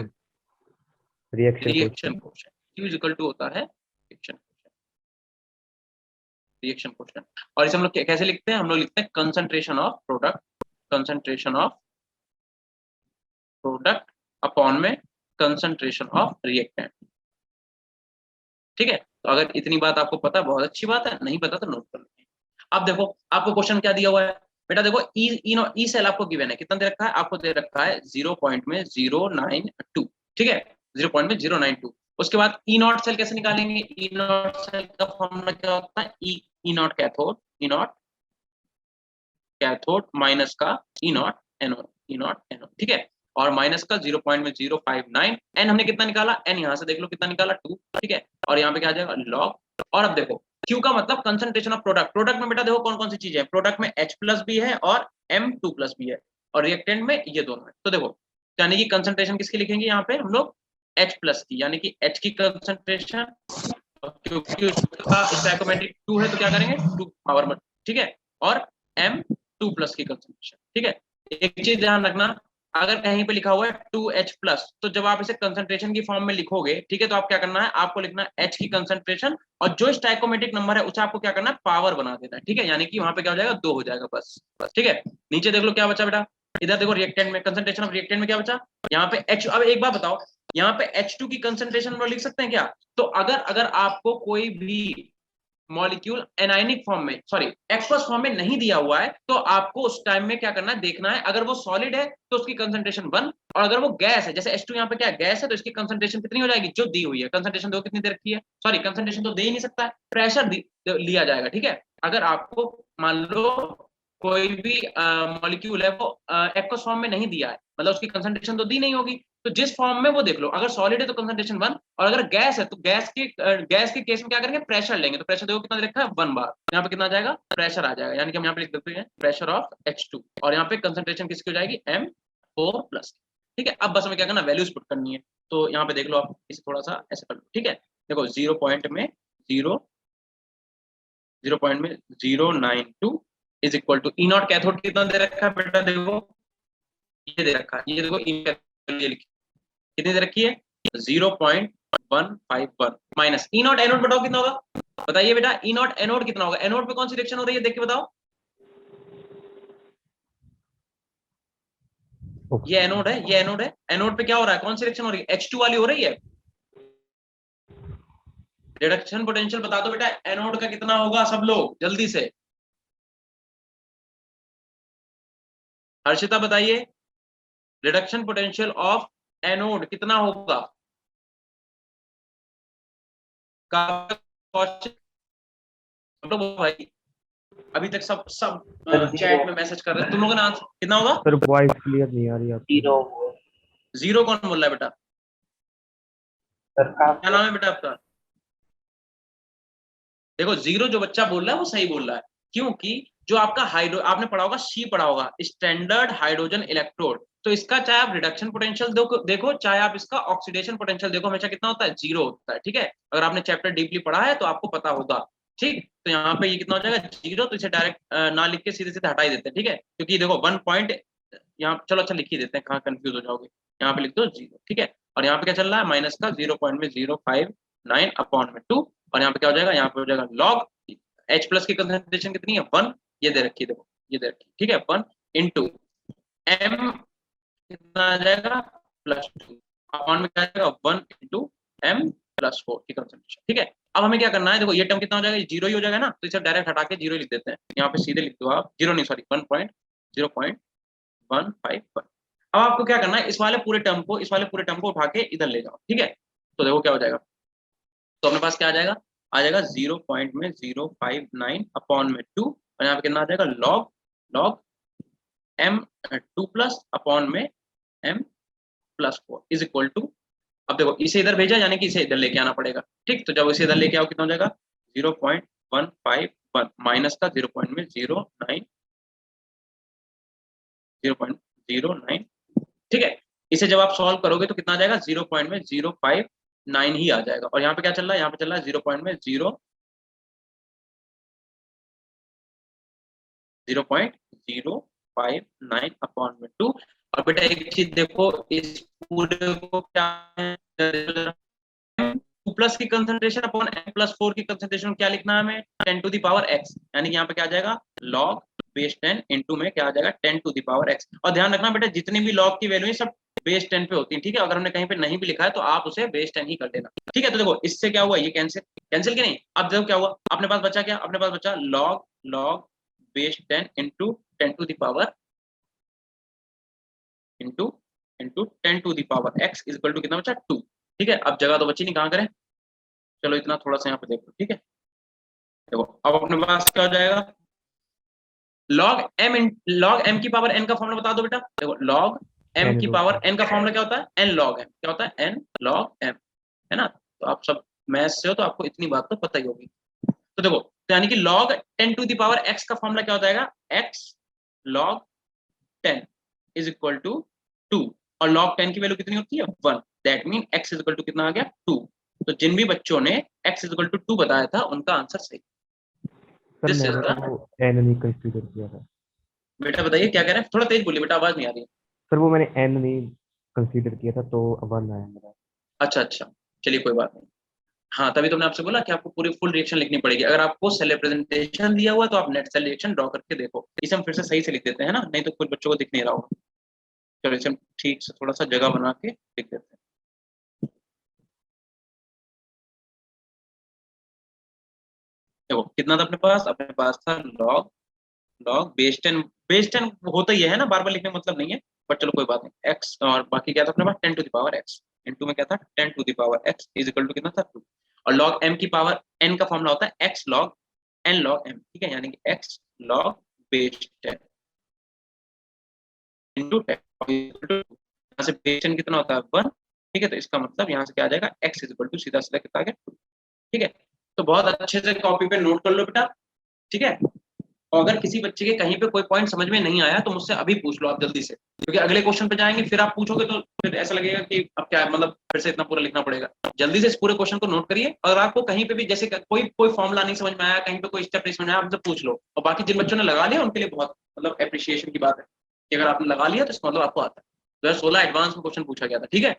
reaction coefficient. Q is equal to होता है रिएक्शन कोएफिशिएंट। और इसे हम लोग कैसे लिखते हैं, हम लोग लिखते हैं कंसंट्रेशन ऑफ प्रोडक्ट अपॉन में कंसंट्रेशन ऑफ रिएक्टेंट, ठीक है। तो अगर इतनी बात आपको पता है बहुत अच्छी बात है, नहीं पता तो नोट कर लीजिए। अब देखो आपको क्वेश्चन क्या दिया हुआ है बेटा, देखो ई सेल आपको गिवन है, कितना दे रखा है, आपको दे रखा है 0.092, ठीक है, 0.092। उसके बाद ई नॉट सेल कैसे निकालेंगे, ई नॉट सेल का फॉर्मूला क्या होता है, ई नॉट कैथोड माइनस का ई नॉट एनोड, ठीक है, और माइनस का 0.059, एन हमने कितना निकाला, एन यहाँ से देख लो कितना निकाला 2, ठीक है, और यहाँ पे क्या आ जाएगा लॉग। और अब देखो क्यू का मतलब कंसंट्रेशन ऑफ प्रोडक्ट में बेटा देखो कौन कौन सी चीजें हैं, प्रोडक्ट में H+ भी है और M2+ भी है, और रिएक्टेंट में ये दोनों है। तो देखो यानी कि कंसंट्रेशन किसकी लिखेंगे यहाँ पे हम लोग, H+ की, यानी कि H की कंसंट्रेशन, क्योंकि उसका स्टोइकोमेट्रिक 2 है तो क्या करेंगे 2 पावर में, ठीक है, और M2+ की कंसंट्रेशन, ठीक है। एक चीज ध्यान रखना, अगर कहीं पे लिखा हुआ है 2H+, तो जब आप इसे कंसंट्रेशन की फॉर्म में लिखोगे, ठीक है, तो आप क्या करना है, आपको लिखना है H की कंसंट्रेशन, और जो स्टोइकोमेट्रिक नंबर है उसे आपको क्या करना है, पावर बना देना है, ठीक है, यानी कि वहां पे क्या हो जाएगा 2 हो जाएगा, बस, ठीक है। नीचे देख लो क्या बचा बेटा, इधर देखो रिएक्टेंट में कंसंट्रेशन ऑफ रिएक्टेंट में क्या बचा, यहाँ पे H। अब एक बात बताओ, यहाँ पे H2 की कंसंट्रेशन हम लिख सकते हैं क्या, तो अगर आपको कोई भी मॉलिक्यूल एनायनिक फॉर्म में, सॉरी एक्वस फॉर्म में नहीं दिया हुआ है, तो आपको उस टाइम में क्या करना है, देखना है, अगर वो सॉलिड है तो उसकी कंसंट्रेशन 1, और अगर वो गैस है, जैसे H2 यहाँ पे क्या है, गैस है, तो इसकी कंसंट्रेशन कितनी हो जाएगी, जो दी हुई है, कंसंट्रेशन दो कितनी दे रखी है, सॉरी कंसंट्रेशन तो दे ही नहीं सकता है, प्रेशर लिया जाएगा, ठीक है। अगर आपको मान लो कोई भी मॉलिक्यूल है वो एक्वस फॉर्म में नहीं दिया है, मतलब उसकी कंसंट्रेशन तो दी नहीं होगी, तो जिस फॉर्म में वो देख लो, अगर सॉलिड है तो कंसंट्रेशन 1, और अगर गैस है तो गैस के केस में क्या करेंगे, प्रेशर लेंगे, तो प्रेशर देखो कितना दे रखा है 1 बार, यहाँ पे कितना आ जाएगा, प्रेशर आ जाएगा, यानी कि हम यहाँ पे लिख देते हैं प्रेशर ऑफ H2, और यहाँ पे कंसंट्रेशन किसकी हो जाएगी, M4+। ठीक है, अब बस हमें क्या करना, वैल्यूज पुट करनी है, तो यहाँ पे देख लो आप, इसे थोड़ा सा ऐसे कर लो। ठीक है, देखो 0.92 is equal to E naught, cathode कितना दे रखा है बेटा, देखो ये दे रखा है, ये देखो ये लिखी कितनी दे रखी है, 0.151 माइनस ई नॉट एनोड, बताओ कितना होगा, बताइए बेटा, ई नॉट एनोड कितना होगा, एनोड पे कौन सी रिएक्शन हो रही है देख के बताओ, ये एनोड है, ये एनोड है, एनोड पे क्या हो रहा है, कौन सी रिएक्शन हो रही है, H2 वाली हो रही है, रिडक्शन पोटेंशियल बता दो बेटा, एनोड का कितना होगा, सब लोग जल्दी से, हर्षिता बताइए, रिडक्शन पोटेंशियल ऑफ एनोड कितना होगा, भाई अभी तक सब चैट में मैसेज कर रहे हैं, तुम लोगों ने आंसर कितना होगा, सर वॉइस क्लियर नहीं आ रही आपकी। जीरो कौन बोल रहा है बेटा, क्या नाम है बेटा आपका, देखो जीरो जो बच्चा बोल रहा है वो सही बोल रहा है, क्योंकि जो आपका हाइड्रो, आपने पढ़ा होगा, सी पढ़ा होगा, स्टैंडर्ड हाइड्रोजन इलेक्ट्रोड, तो इसका चाहे आप रिडक्शन पोटेंशियल देखो, चाहे आप इसका ऑक्सीडेशन पोटेंशियल देखो, हमेशा कितना होता है, 0 होता है। ठीक है, अगर आपने चैप्टर डीपली पढ़ा है तो आपको पता होगा। ठीक, तो यहाँ पे ये कितना हो जाएगा, 0, तो इसे डायरेक्ट ना लिख के सीधे सीधे हटा ही देते हैं। ठीक है, क्योंकि देखो 1 पॉइंट यहाँ, चलो अच्छा लिख ही देते हैं, कहाँ कंफ्यूज हो जाओगे, यहाँ पे लिख दो 0। ठीक है, और यहाँ पे क्या चल रहा है, माइनस का 0.059/2, और यहाँ पे क्या हो जाएगा, यहाँ पे हो जाएगा लॉग H+ की कंसंट्रेशन कितनी है, 1, ये दे रखी है, देखो ये दे रखी है। ठीक है, 1 इंटू M कितना आ जाएगा, +2, अपॉन में क्या आएगा, 1 इंटू M+4 की कंसंट्रेशन। ठीक है, अब हमें क्या करना है, देखो ये टर्म कितना हो जाएगा, 0 ही हो जाएगा ना, तो इसे डायरेक्ट हटा के 0 लिख देते हैं, यहाँ पे सीधे लिख दो आप 0 नहीं, सॉरी 1.0.151। अब आपको क्या करना है, इस वाले पूरे टर्म को उठा के इधर ले जाओ। ठीक है, तो देखो क्या हो जाएगा, तो अपने पास क्या आ जाएगा 0.059/2, और यहाँ पे कितना आ जाएगा, लॉग M2+ अपॉन में M+4 इज इक्वल टू, अब देखो इसे इधर भेजा, यानी कि इसे इधर लेके आना पड़ेगा। ठीक, तो जब इसे इधर लेके आओ कितना हो जाएगा, 0.151 माइनस का 0.09। ठीक है, इसे जब आप सॉल्व करोगे तो कितना आ जाएगा, 0.059 ही आ जाएगा, और यहाँ पे क्या चल रहा है, यहाँ पे चल रहा है 0.059/2। और बेटा एक चीज देखो, इस पूरे को क्या है, 2+ की कंसंट्रेशन अपॉन M+4 की कंसंट्रेशन क्या लिखना है हमें, 10⁻x, यानी कि यहाँ पे क्या आ जाएगा, लॉग बेस 10 इंटू में क्या आ जाएगा, 10⁻x। और ध्यान रखना बेटा, जितनी भी लॉग की वैल्यू है सब बेस 10 पे होती है। ठीक है, अगर हमने कहीं पे नहीं भी लिखा है तो आप उसे बेस 10 ही कर देना। ठीक है, तो देखो इससे क्या हुआ, ये कैंसिल की नहीं, अब देखो क्या हुआ, अपने पास बचा क्या, अपने पास बचा log base 10 into 10⁻x is equal to कितना बचा, 2। ठीक है, अब जगह तो बची नहीं, कहाँ करें, चलो इतना थोड़ा सा यहाँ पे देखो। ठीक है, देखो अब अपने पास क्या हो जाएगा, log m की पावर n का फॉर्मूला बता दो बेटा, देखो log m की पावर n का फॉर्मूला क्या होता है, n log m, क्या होता है, n log m, है ना, तो आप सब मैथ्स से हो तो आपको इतनी बात तो पता ही होगी। तो देखो, तो यानी कि log 10⁻x का फॉर्मूला क्या हो जाएगा, x log 10 is equal to 2, और log 10 की वैल्यू कितनी होती है, 1, that mean x is equal to कितना आ गया, 2। तो जिन भी बच्चों ने x इज इक्वल टू 2 बताया था उनका आंसर सही। सर मैंने वो n नहीं कंसीडर किया था। बेटा बताइए क्या कह रहे हैं, थोड़ा तेज बोलिए बेटा, आवाज नहीं आ रही है। सर वो मैंने n नहीं कंसीडर किया था, तो 1 आया मेरा। अच्छा, चलिए कोई बात नहीं। हाँ, तभी तो मैंने आपसे बोला कि आपको पूरी फुल रिएक्शन लिखनी पड़ेगी। अगर आपको सेल रिप्रेजेंटेशन दिया हुआ है तो आप नेट सेल रिएक्शन ड्रॉ करके देखो। इसे हम फिर से सही से लिख देते हैं ना, नहीं तो कुछ बच्चों को दिख नहीं रहा होगा। चलो इसे हम ठीक से थोड़ा सा जगह बना के लिख देते हैं। देखो कितना था अपने पास था लॉग बेस 10 होता ही है ना, बार बार लिखने का मतलब नहीं है, बट चलो कोई बात नहीं। एक्स और बाकी क्या था अपने पास, 10⁻x इंटू में क्या था, 10⁻x इज इक्वल टू कितना था, 2। और लॉग m की पावर n का फॉर्मूला होता है x log n log m। ठीक है, यानी कि x log base 10 into 10 यहाँ से base 10 कितना होता है 1, ठीक है। तो इसका मतलब यहाँ से क्या आ जाएगा x इज इक्वल टू सीधा सीधा कितना आ गया 2, ठीक है। तो बहुत अच्छे से कॉपी पे नोट कर लो बेटा, ठीक है। और अगर किसी बच्चे के कहीं पे कोई पॉइंट समझ में नहीं आया तो मुझसे अभी पूछ लो आप जल्दी से, क्योंकि अगले क्वेश्चन पे जाएंगे फिर आप पूछोगे तो फिर ऐसा लगेगा कि अब क्या मतलब फिर से इतना पूरा लिखना पड़ेगा। जल्दी से इस पूरे क्वेश्चन को नोट करिए, और आपको कहीं पे भी जैसे कोई फॉर्मूला नहीं समझ में आया, कहीं पे कोई स्टेप नहीं समझ में आया, आपसे पूछ लो। और बाकी जिन बच्चों ने लगा लिया उनके लिए बहुत मतलब एप्रिसिएशन की बात है कि अगर आपने लगा लिया तो इसका मतलब आपको आता है। 2016 एडवांस में क्वेश्चन पूछा गया था, ठीक है।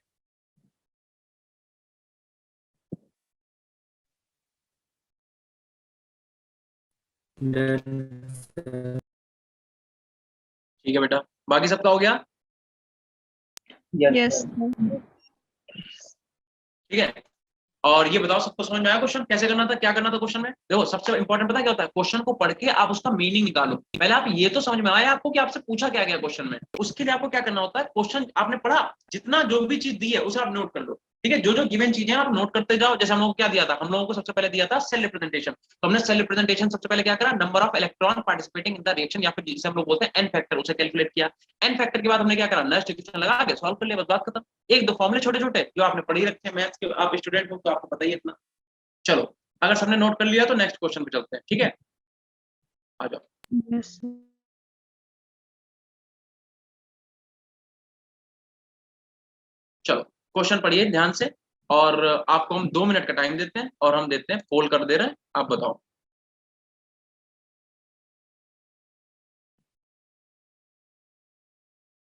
ठीक है बेटा, बाकी सबका हो गया, Yes. ठीक है। और ये बताओ सबको समझ में आया क्वेश्चन कैसे करना था, क्या करना था क्वेश्चन में? देखो सबसे इंपॉर्टेंट पता क्या होता है, क्वेश्चन को पढ़ के आप उसका मीनिंग निकालो। पहले आप ये तो समझ में आया आपको कि आपसे पूछा क्या गया क्वेश्चन में, उसके लिए आपको क्या करना होता है, क्वेश्चन आपने पढ़ा, जितना जो भी चीज दी है उसे आप नोट कर लो, ठीक है। जो जो गिवन चीजें आप नोट करते जाओ। जैसे हम लोगों को क्या दिया था, हम लोगों को सबसे पहले दिया था सेल रिप्रेजेंटेशन। तो हमने सेल रिप्रेजेंटेशन सबसे पहले क्या करा, number of electron participating in the reaction, या फिर जिसे हम लोग बोलते हैं एन फैक्टर, उसे कैलकुलेट किया। एन फैक्टर के बाद हमने क्या करा, नेक्स्ट इक्वेशन लगा के सॉल्व कर लिया, बस बात खत्म। एक दो फॉर्मूले छोटे छोटे जो आपने पढ़ी रखे हैं मैथ्स के, आप स्टूडेंट हो तो आपको पता ही है इतना। चलो अगर सबने नोट कर लिया तो नेक्स्ट क्वेश्चन पे चलते हैं, ठीक है। आ जाओ। Yes. चलो क्वेश्चन पढ़िए ध्यान से, और आपको हम 2 मिनट का टाइम देते हैं और हम देते हैं पोल कर दे रहे हैं, आप बताओ।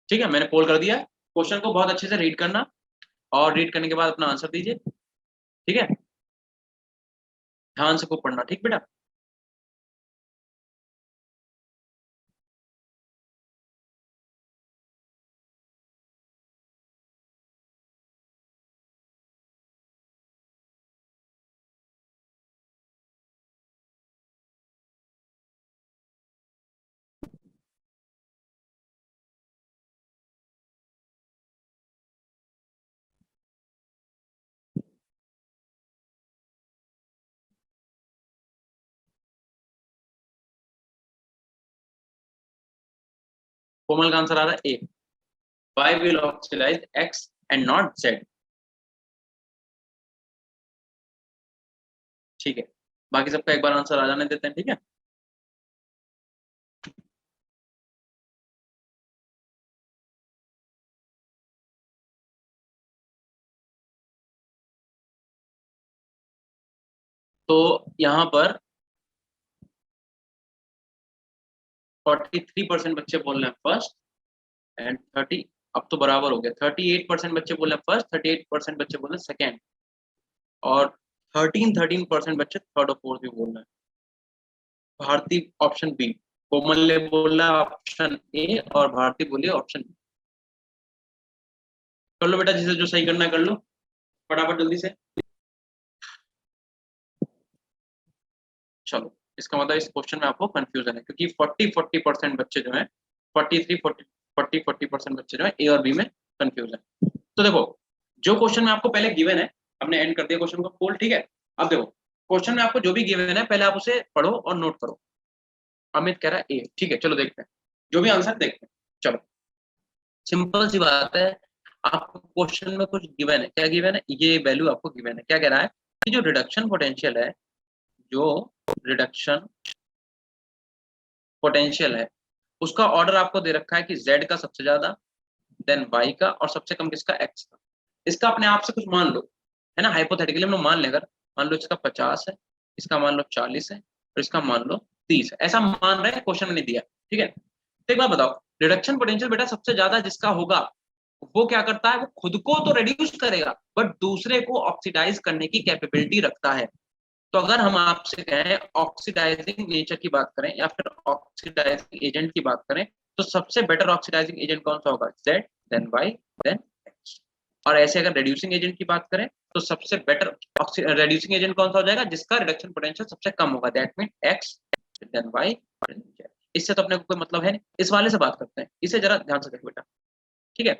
ठीक है, मैंने पोल कर दिया। क्वेश्चन को बहुत अच्छे से रीड करना, और रीड करने के बाद अपना आंसर दीजिए, ठीक है। ध्यान से खूब पढ़ना, ठीक बेटा। कोमल का आंसर आ रहा है A, Y will oxidise X and not Z, ठीक है। बाकी सबका एक बार आंसर आ जाने देते हैं, ठीक है। तो यहाँ पर 43% बच्चे बोल रहे हैं फर्स्ट, एंड 30, अब तो बराबर हो गया, 38% बच्चे बोल रहे हैं फर्स्ट, 38% बच्चे बोल रहे हैं सेकेंड, और 13% बच्चे थर्ड और फोर्थ भी बोल रहे हैं। भारती ऑप्शन बी, कोमल ने बोला ऑप्शन ए, और भारती बोली ऑप्शन बी। कर लो बेटा, जिसे जो सही करना है कर लो फटाफट जल्दी से। चलो इसका मतलब इस क्वेश्चन में आपको कंफ्यूजन है, क्योंकि 40% बच्चे जो हैं, 40% बच्चे जो हैं ए और बी में कंफ्यूज है। तो देखो जो क्वेश्चन में आपको पहले गिवन है, हमने एंड कर दिया क्वेश्चन को पोल, ठीक है। अब देखो क्वेश्चन में आपको जो भी गिवन है पहले आप उसे पढ़ो और नोट करो। अमित कह रहा है ए, ठीक है। चलो देखते हैं जो भी आंसर, देखते हैं। चलो सिंपल सी बात है, आपको क्वेश्चन में कुछ गिवन है, क्या गिवन है, ये वैल्यू आपको गिवन है। क्या कह रहा है कि जो रिडक्शन पोटेंशियल है, जो रिडक्शन पोटेंशियल है, उसका ऑर्डर आपको दे रखा है कि z का सबसे ज्यादा, देन y का, और सबसे कम किसका, x का। इसका अपने आप से कुछ मान लो, है ना, हाइपोथेटिकली हम लोग मान ले, अगर मान लो इसका 50 है, इसका मान लो 40 है, और इसका मान लो 30 है, ऐसा मान रहे हैं, क्वेश्चन में नहीं दिया, ठीक है। तो एक बात बताओ, रिडक्शन पोटेंशियल बेटा सबसे ज्यादा जिसका होगा वो क्या करता है, वो खुद को तो रिड्यूस करेगा बट दूसरे को ऑक्सीडाइज करने की कैपेबिलिटी रखता है। तो अगर हम आपसे कहें ऑक्सीडाइजिंग नेचर की बात करें या फिर ऑक्सीडाइजिंग एजेंट की बात करें, तो सबसे बेटर ऑक्सीडाइजिंग एजेंट कौन सा होगा, Z, then Y, then X। और ऐसे अगर रिड्यूसिंग एजेंट की बात करें तो सबसे बेटर रिड्यूसिंग एजेंट कौन सा हो जाएगा, जिसका रिडक्शन पोटेंशियल सबसे कम होगा, that mean X, then Y, then Z। इससे तो अपने को कोई मतलब है नहीं, इस वाले से बात करते हैं, इसे जरा ध्यान से देखो बेटा, ठीक है।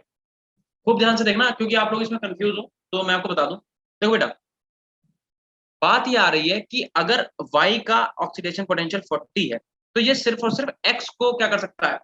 खूब ध्यान से देखना, क्योंकि आप लोग इसमें कंफ्यूज हो तो मैं आपको बता दूं। देखो बेटा बात ये आ रही है कि अगर y का ऑक्सीडेशन पोटेंशियल 40 है तो ये सिर्फ और सिर्फ एक्स को क्या कर सकता है,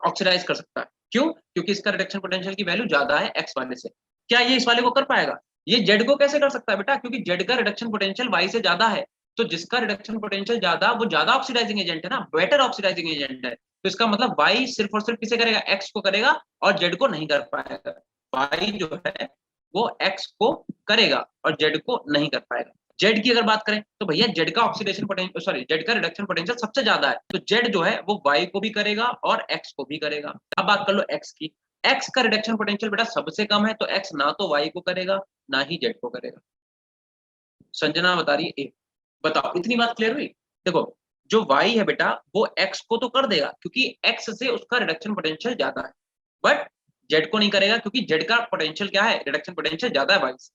ऑक्सीडाइज कर सकता है। क्यों? क्योंकि इसका रिडक्शन पोटेंशियल की वैल्यू ज्यादा है एक्स वाले से। क्या ये इस वाले को कर पाएगा? ये जेड को कैसे कर सकता है बेटा? क्योंकि जेड का रिडक्शन पोटेंशियल वाई से ज्यादा है, तो जिसका रिडक्शन पोटेंशियल ज्यादा, वो ज्यादा ऑक्सीडाइजिंग एजेंट है ना, बेटर ऑक्सीडाइजिंग एजेंट है। तो इसका मतलब वाई सिर्फ और सिर्फ किसे करेगा, एक्स को करेगा, और जेड को नहीं कर पाएगा। वाई जो है वो एक्स को करेगा और जेड को नहीं कर पाएगा। जेड की अगर बात करें तो भैया जेड का ऑक्सीडेशन पोटेंशियल, सॉरी, जेड का रिडक्शन पोटेंशियल सबसे ज्यादा है, तो जेड जो है वो वाई को भी करेगा और एक्स को भी करेगा। अब बात कर लो एक्स की। एक्स का रिडक्शन पोटेंशियल बेटा सबसे कम है, तो एक्स ना तो वाई को करेगा ना ही जेड को करेगा। संजना बता रही है ए। बताओ, इतनी बात क्लियर हुई? देखो, जो वाई है बेटा वो एक्स को तो कर देगा क्योंकि एक्स से उसका रिडक्शन पोटेंशियल ज्यादा है, बट जेड को नहीं करेगा क्योंकि जेड का पोटेंशियल क्या है, रिडक्शन पोटेंशियल ज्यादा है वाई से।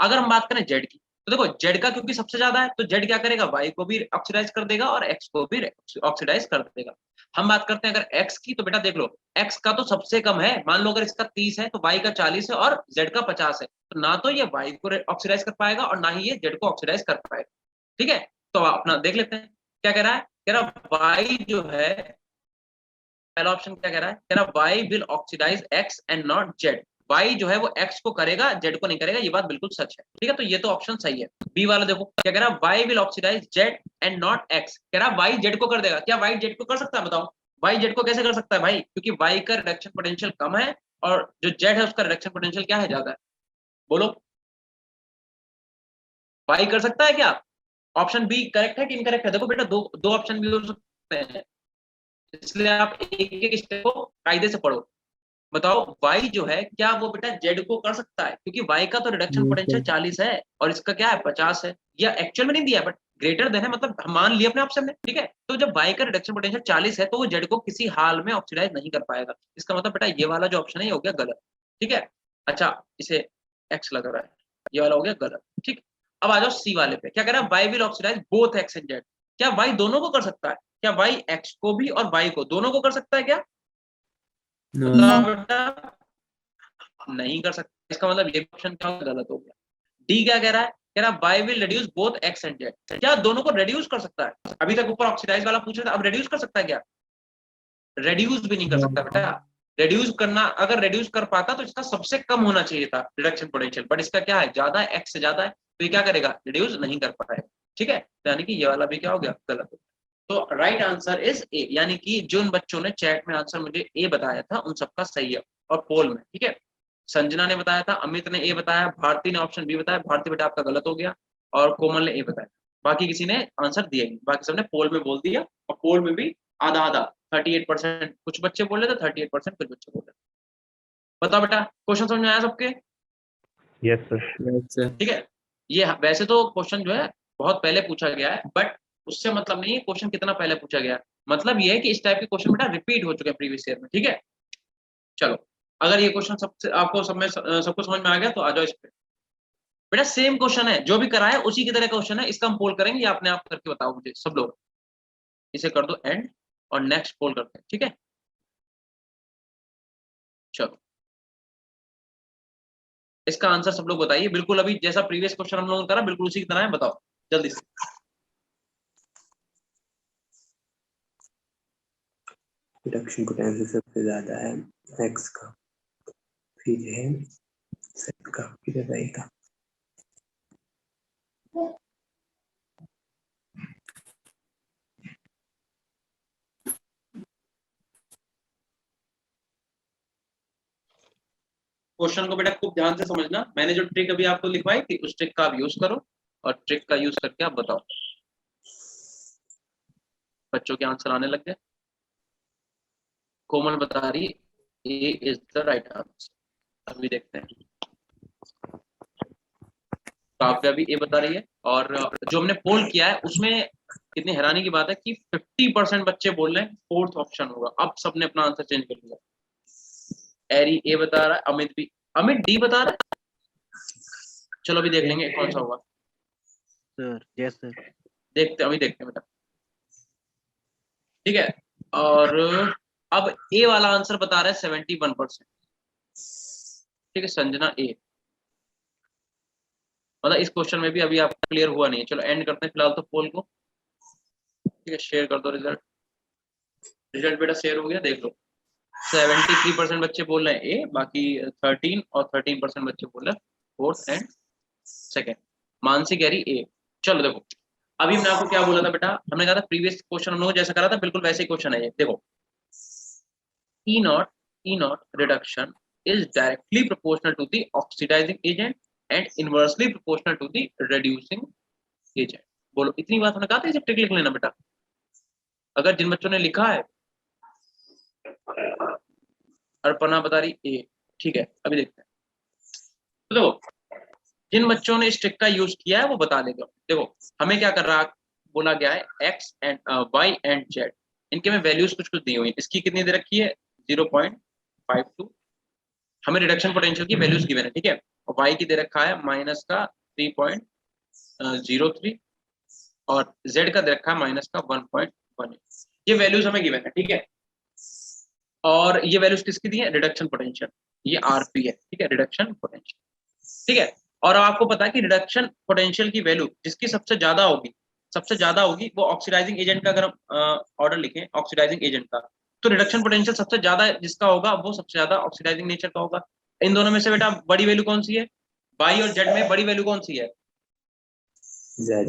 अगर हम बात करें जेड की, तो देखो जेड का क्योंकि सबसे ज्यादा है, तो जेड क्या करेगा, वाई को भी ऑक्सीडाइज कर देगा और एक्स को भी ऑक्सीडाइज कर देगा। हम बात करते हैं अगर एक्स की, तो बेटा देख लो, एक्स का तो सबसे कम है, मान लो अगर इसका 30 है तो वाई का 40 है और जेड का 50 है, तो ना तो ये वाई को ऑक्सीडाइज कर पाएगा और ना ही ये जेड को ऑक्सीडाइज कर पाएगा। ठीक है, तो अपना देख लेते हैं क्या कह रहा है। कह रहा वाई जो है, पहला ऑप्शन क्या कह रहा है, कह रहा Y will oxidise X and not Z. Y जो है वो एक्स को करेगा, जेड को नहीं करेगा, ये बात बिल्कुल सच है। ठीक है, तो ये तो ऑप्शन सही है। बी वाला देखो क्या कह रहा है, Y will oxidise Z and not X. कह रहा वाई जेड को कर देगा। क्या वाई जेड को कर सकता है? बताओ, वाई जेड को कैसे कर सकता है भाई? क्योंकि वाई का रिडक्शन पोटेंशियल कम है और जो जेड है उसका रिडक्शन पोटेंशियल क्या है, ज्यादा है। बोलो, वाई कर सकता है क्या? ऑप्शन बी करेक्ट है कि इनकरेक्ट है? देखो बेटा, दो दो ऑप्शन भी हो सकते हैं, इसलिए आप एक एक स्टेप को कायदे से पढ़ो। बताओ, y जो है क्या वो बेटा z को कर सकता है? क्योंकि y का तो रिडक्शन नहीं पोटेंशियल सर। 40 है और इसका क्या है, 50 है। या एक्चुअल में नहीं दिया बट ग्रेटर देन है, मतलब हम मान लिया अपने ऑप्शन में। ठीक है, तो जब y का रिडक्शन पोटेंशियल 40 है तो वो z को किसी हाल में ऑक्सीडाइज नहीं कर पाएगा। इसका मतलब बेटा ये वाला जो ऑप्शन है ये हो गया गलत। ठीक है, अच्छा, इसे x लग रहा है, ये वाला हो गया गलत। ठीक, अब आ जाओ सी वाले पे। क्या कह रहा है, y will oxidise both x and z। क्या y दोनों को कर सकता है? क्या y x को भी और y को दोनों को कर सकता है क्या? नहीं। बताओ बेटा, नहीं कर सकता। इसका मतलब ये ऑप्शन क्या गलत हो गया। डी क्या कह रहा है, कह रहा Y will reduce both X and Z. क्या दोनों को रिड्यूस कर सकता है? अभी तक ऊपर ऑक्सीडाइज वाला पूछा था, अब रिड्यूस कर सकता है क्या? रिड्यूस भी नहीं कर सकता बेटा। रिड्यूस करना, अगर रिड्यूस कर पाता तो इसका सबसे कम होना चाहिए था रिडक्शन पोटेंशियल, बट इसका क्या है, ज्यादा है, एक्स से ज्यादा है, तो ये क्या करेगा, रिड्यूस नहीं कर पाएगा। ठीक है, यानी कि ये वाला भी क्या हो गया, गलत हो गया। तो राइट आंसर इज ए, यानी कि जिन बच्चों ने चैट में आंसर मुझे ए बताया था उन सबका सही है और पोल में। ठीक है, संजना ने बताया था, अमित ने ए बताया, भारती ने ऑप्शन बी बताया। भारती बेटा आपका गलत हो गया, और कोमल ने ए बताया। बाकी किसी ने आंसर दिया ही, बाकी सबने पोल में बोल दिया, और पोल में भी आधा आधा, 38% कुछ बच्चे बोल रहे थे, 38% कुछ बच्चे बोल रहे थे। बताओ बेटा, क्वेश्चन समझ में आया सबके? Yes sir. ठीक है, ये वैसे तो क्वेश्चन जो है बहुत पहले पूछा गया है, बट उससे मतलब नहीं है क्वेश्चन कितना पहले पूछा गया है, मतलब ये है कि इस टाइप के क्वेश्चन बेटा रिपीट हो चुके हैं प्रीवियस ईयर में। ठीक है, चलो, अगर ये क्वेश्चन सबसे आपको सब में सबको समझ में आ गया तो आ जाओ इस पे। बेटा सेम क्वेश्चन है, जो भी करा है उसी की तरह क्वेश्चन है, इसका हम पोल करेंगे, या अपने आप करके बताओ मुझे सब लोग। इसे कर दो एंड, और नेक्स्ट पोल करते हैं। ठीक है, चलो, इसका आंसर सब लोग बताइए, बिल्कुल अभी जैसा प्रीवियस क्वेश्चन हम लोगों ने करा बिल्कुल उसी की तरह है, बताओ जल्दी से। रिडक्शन पोटेंशियल सबसे ज्यादा है एक्स का, फिर है जेड का, फिर है वाई का। क्वेश्चन को बेटा खूब ध्यान से समझना, मैंने जो ट्रिक अभी आपको लिखवाई थी उस ट्रिक का आप यूज करो, और ट्रिक का यूज करके आप बताओ। बच्चों के आंसर आने लग गए। कोमल बता रही ए इज द राइट आंसर, अभी देखते हैं। काव्या भी ए बता रही है, और जो हमने पोल किया है उसमें कितनी हैरानी की बात है कि 50% बच्चे बोल रहे हैं फोर्थ ऑप्शन होगा। अब सबने अपना आंसर चेंज कर लिया। एरी ए बता रहा है, अमित भी, अमित डी बता रहा है। चलो अभी देख लेंगे कौन सा होगा। Sir yes sir. देखते अभी देखते हैं बेटा। ठीक है, और अब ए वाला आंसर बता रहा है 71%। ठीक है, संजना ए, मतलब इस क्वेश्चन में भी अभी आपको क्लियर हुआ नहीं है। चलो एंड करते हैं फिलहाल तो पोल को। ठीक है, शेयर कर दो रिजल्ट। रिजल्ट बेटा शेयर हो गया, देख लो। 73% बच्चे बोल रहे हैं ए, बाकी 13 और 13% बच्चे बोल रहे हैं फोर्थ एंड सेकेंड। मानसी कह रही ए। चलो देखो, अभी हमने आपको क्या बोला था बेटा, हमने कहा था प्रीवियस क्वेश्चन हम लोगों ने जैसा करा था बिल्कुल वैसे ही क्वेश्चन है ये। देखो, E naught reduction is directly proportional to the oxidizing agent and inversely proportional to the reducing agent। बोलो, इतनी बात हमने कहा था, इसे ट्रिक लिख लेना बेटा। अगर जिन बच्चों ने लिखा है, अर्पणा बता रही ए, ठीक है, अभी देखते हैं। तो देखो, जिन बच्चों ने इस ट्रिक का यूज किया है वो बता देगा। देखो, हमें क्या कर रहा बोला गया है, X and Y and Z, इनके में वैल्यूज कुछ कुछ दी हुई है। इसकी कितनी दे रखी है, 0.52। हमें रिडक्शन पोटेंशियल की वैल्यूज गिवन है, ठीक है। और वाई की दे रखा है माइनस का 3.03 और जेड का दे रखा है माइनस का 1.18। ये वैल्यूज हमें गिवन है, ठीक है। और ये वैल्यूज किसकी दी है, रिडक्शन पोटेंशियल, ये आरपी है, ठीक है, रिडक्शन पोटेंशियल, ठीक है। और आपको पता है कि रिडक्शन पोटेंशियल की वैल्यू जिसकी सबसे ज्यादा होगी वो ऑक्सीडाइजिंग एजेंट का, अगर हम ऑर्डर लिखें ऑक्सीडाइजिंग एजेंट का, तो रिडक्शन पोटेंशियल सबसे ज्यादा जिसका होगा वो सबसे ज्यादा ऑक्सीडाइजिंग नेचर का होगा। इन दोनों में से बेटा बड़ी वैल्यू कौन सी है, वाई और जेड में बड़ी वैल्यू कौन सी है, जेड,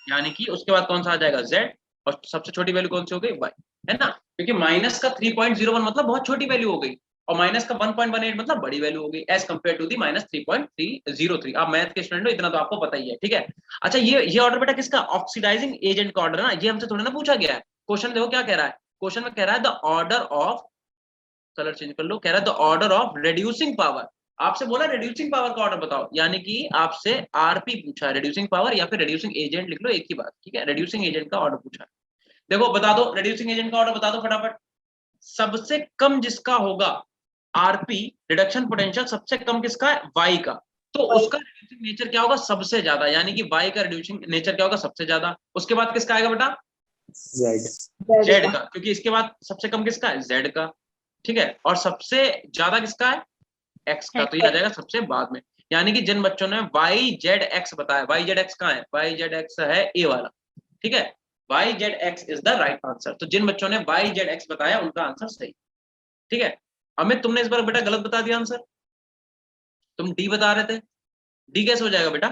यानी कि उसके बाद कौन सा आ जाएगा, जेड, और सबसे छोटी वैल्यू कौन सी हो गई, वाई, है ना। क्योंकि माइनस का 3.01 मतलब बहुत छोटी वैल्यू हो गई, और माइनस का 1.18 मतलब बड़ी वैल्यू हो गई, as compare to the minus 3.303। आप मैथ के स्टूडेंट हो, इतना तो आपको पता ही है, ठीक है। अच्छा, ये ऑर्डर बेटा किसका, ऑक्सीडाइजिंग एजेंट का ऑर्डर है ना, ये हमसे थोड़ा ना पूछा गया है। क्वेश्चन देखो क्या कह रहा है, क्वेश्चन में कह रहा है the order of, colour change कर लो, कह रहा है the order of reducing power. आपसे बोला रिड्यूसिंग पावर का ऑर्डर बताओ, यानी कि आपसे आरपी पूछा है, रिड्यूसिंग पावर या फिर रिड्यूसिंग एजेंट लिख लो, एक ही बात, ठीक है। रिड्यूसिंग एजेंट का ऑर्डर पूछा है। देखो बता दो, रिड्यूसिंग एजेंट का ऑर्डर बता दो फटाफट। सबसे कम जिसका होगा आरपी, रिडक्शन पोटेंशियल सबसे कम किसका है, वाई का, तो उसका रिड्यूसिंग नेचर क्या होगा, सबसे ज्यादा, यानी कि वाई का रिड्यूसिंग नेचर क्या होगा, सबसे ज्यादा। उसके बाद किसका आएगा बेटा, जेड का, क्योंकि इसके बाद सबसे कम किसका है, जेड का, ठीक है। और सबसे ज्यादा किसका है, एक्स का, तो ये आ जाएगा सबसे बाद में। यानी कि जिन बच्चों ने वाई जेड एक्स बताया, वाई जेड एक्स कहाँ है, वाई जेड एक्स है ए वाला, ठीक है। Y Z X is the right answer. तो जिन बच्चों ने वाई जेड एक्स बताया उनका आंसर सही, ठीक है। अमित, तुमने इस बार बेटा गलत बता दिया आंसर, तुम डी बता रहे थे, डी कैसे हो जाएगा बेटा।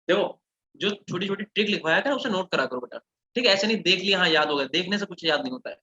देखो, जो छोटी छोटी ट्रिक लिखवाया कर उसे नोट करा करो बेटा, ठीक है। ऐसे नहीं देख लिया हाँ याद हो गया, देखने से कुछ याद नहीं होता है,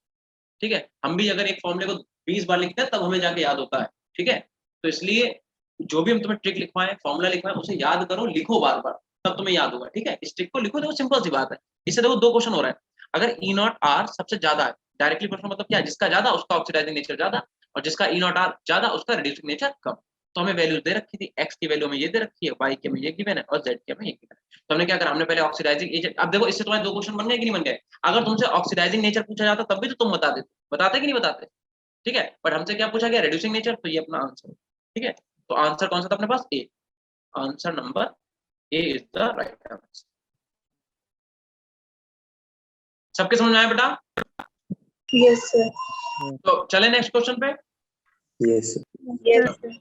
ठीक है। हम भी अगर एक फॉर्मूले को 20 बार लिखते हैं तब हमें जाके याद होता है, ठीक है। तो इसलिए जो भी हम तुम्हें ट्रिक लिखवाएं, फॉर्मूला लिखवाएं, उसे याद करो, लिखो बार बार, तब तुम्हें याद होगा, ठीक है। इस ट्रिक को लिखो, देखो सिंपल सी बात है। इससे देखो दो क्वेश्चन हो रहा है। अगर ई नॉट आर सबसे ज्यादा है, डायरेक्टली प्रश्न मतलब क्या है, जिसका ज्यादा उसका ऑक्सीडाइजिंग नेचर ज्यादा, और जिसका ई नॉट आर ज्यादा उसका रिड्यूसिंग नेचर कम। तो हमें वैल्यूज दे रखी थी, एक्स की वैल्यू में ये दे रखी है, वाई के में ये गिवन है, और जेड के में ये गिवन है। तो हमने क्या करा, हमने पहले ऑक्सीडाइजिंग एजेंट, अब देखो इससे तुम्हारे दो क्वेश्चन बन गए कि नहीं बन गए। अगर तुमसे ऑक्सीडाइजिंग नेचर पूछा जाता तब भी तो तुम बता देते, बताते कि नहीं बताते, ठीक है। बट हमसे क्या पूछा गया, रिड्यूसिंग नेचर, तो ये अपना आंसर, ठीक है। तो आंसर कौन सा था अपने पास, A, answer number A is the right answer. सबके समझ में आया बेटा। Yes, sir. तो चले नेक्स्ट क्वेश्चन पे। Yes Yes, sir.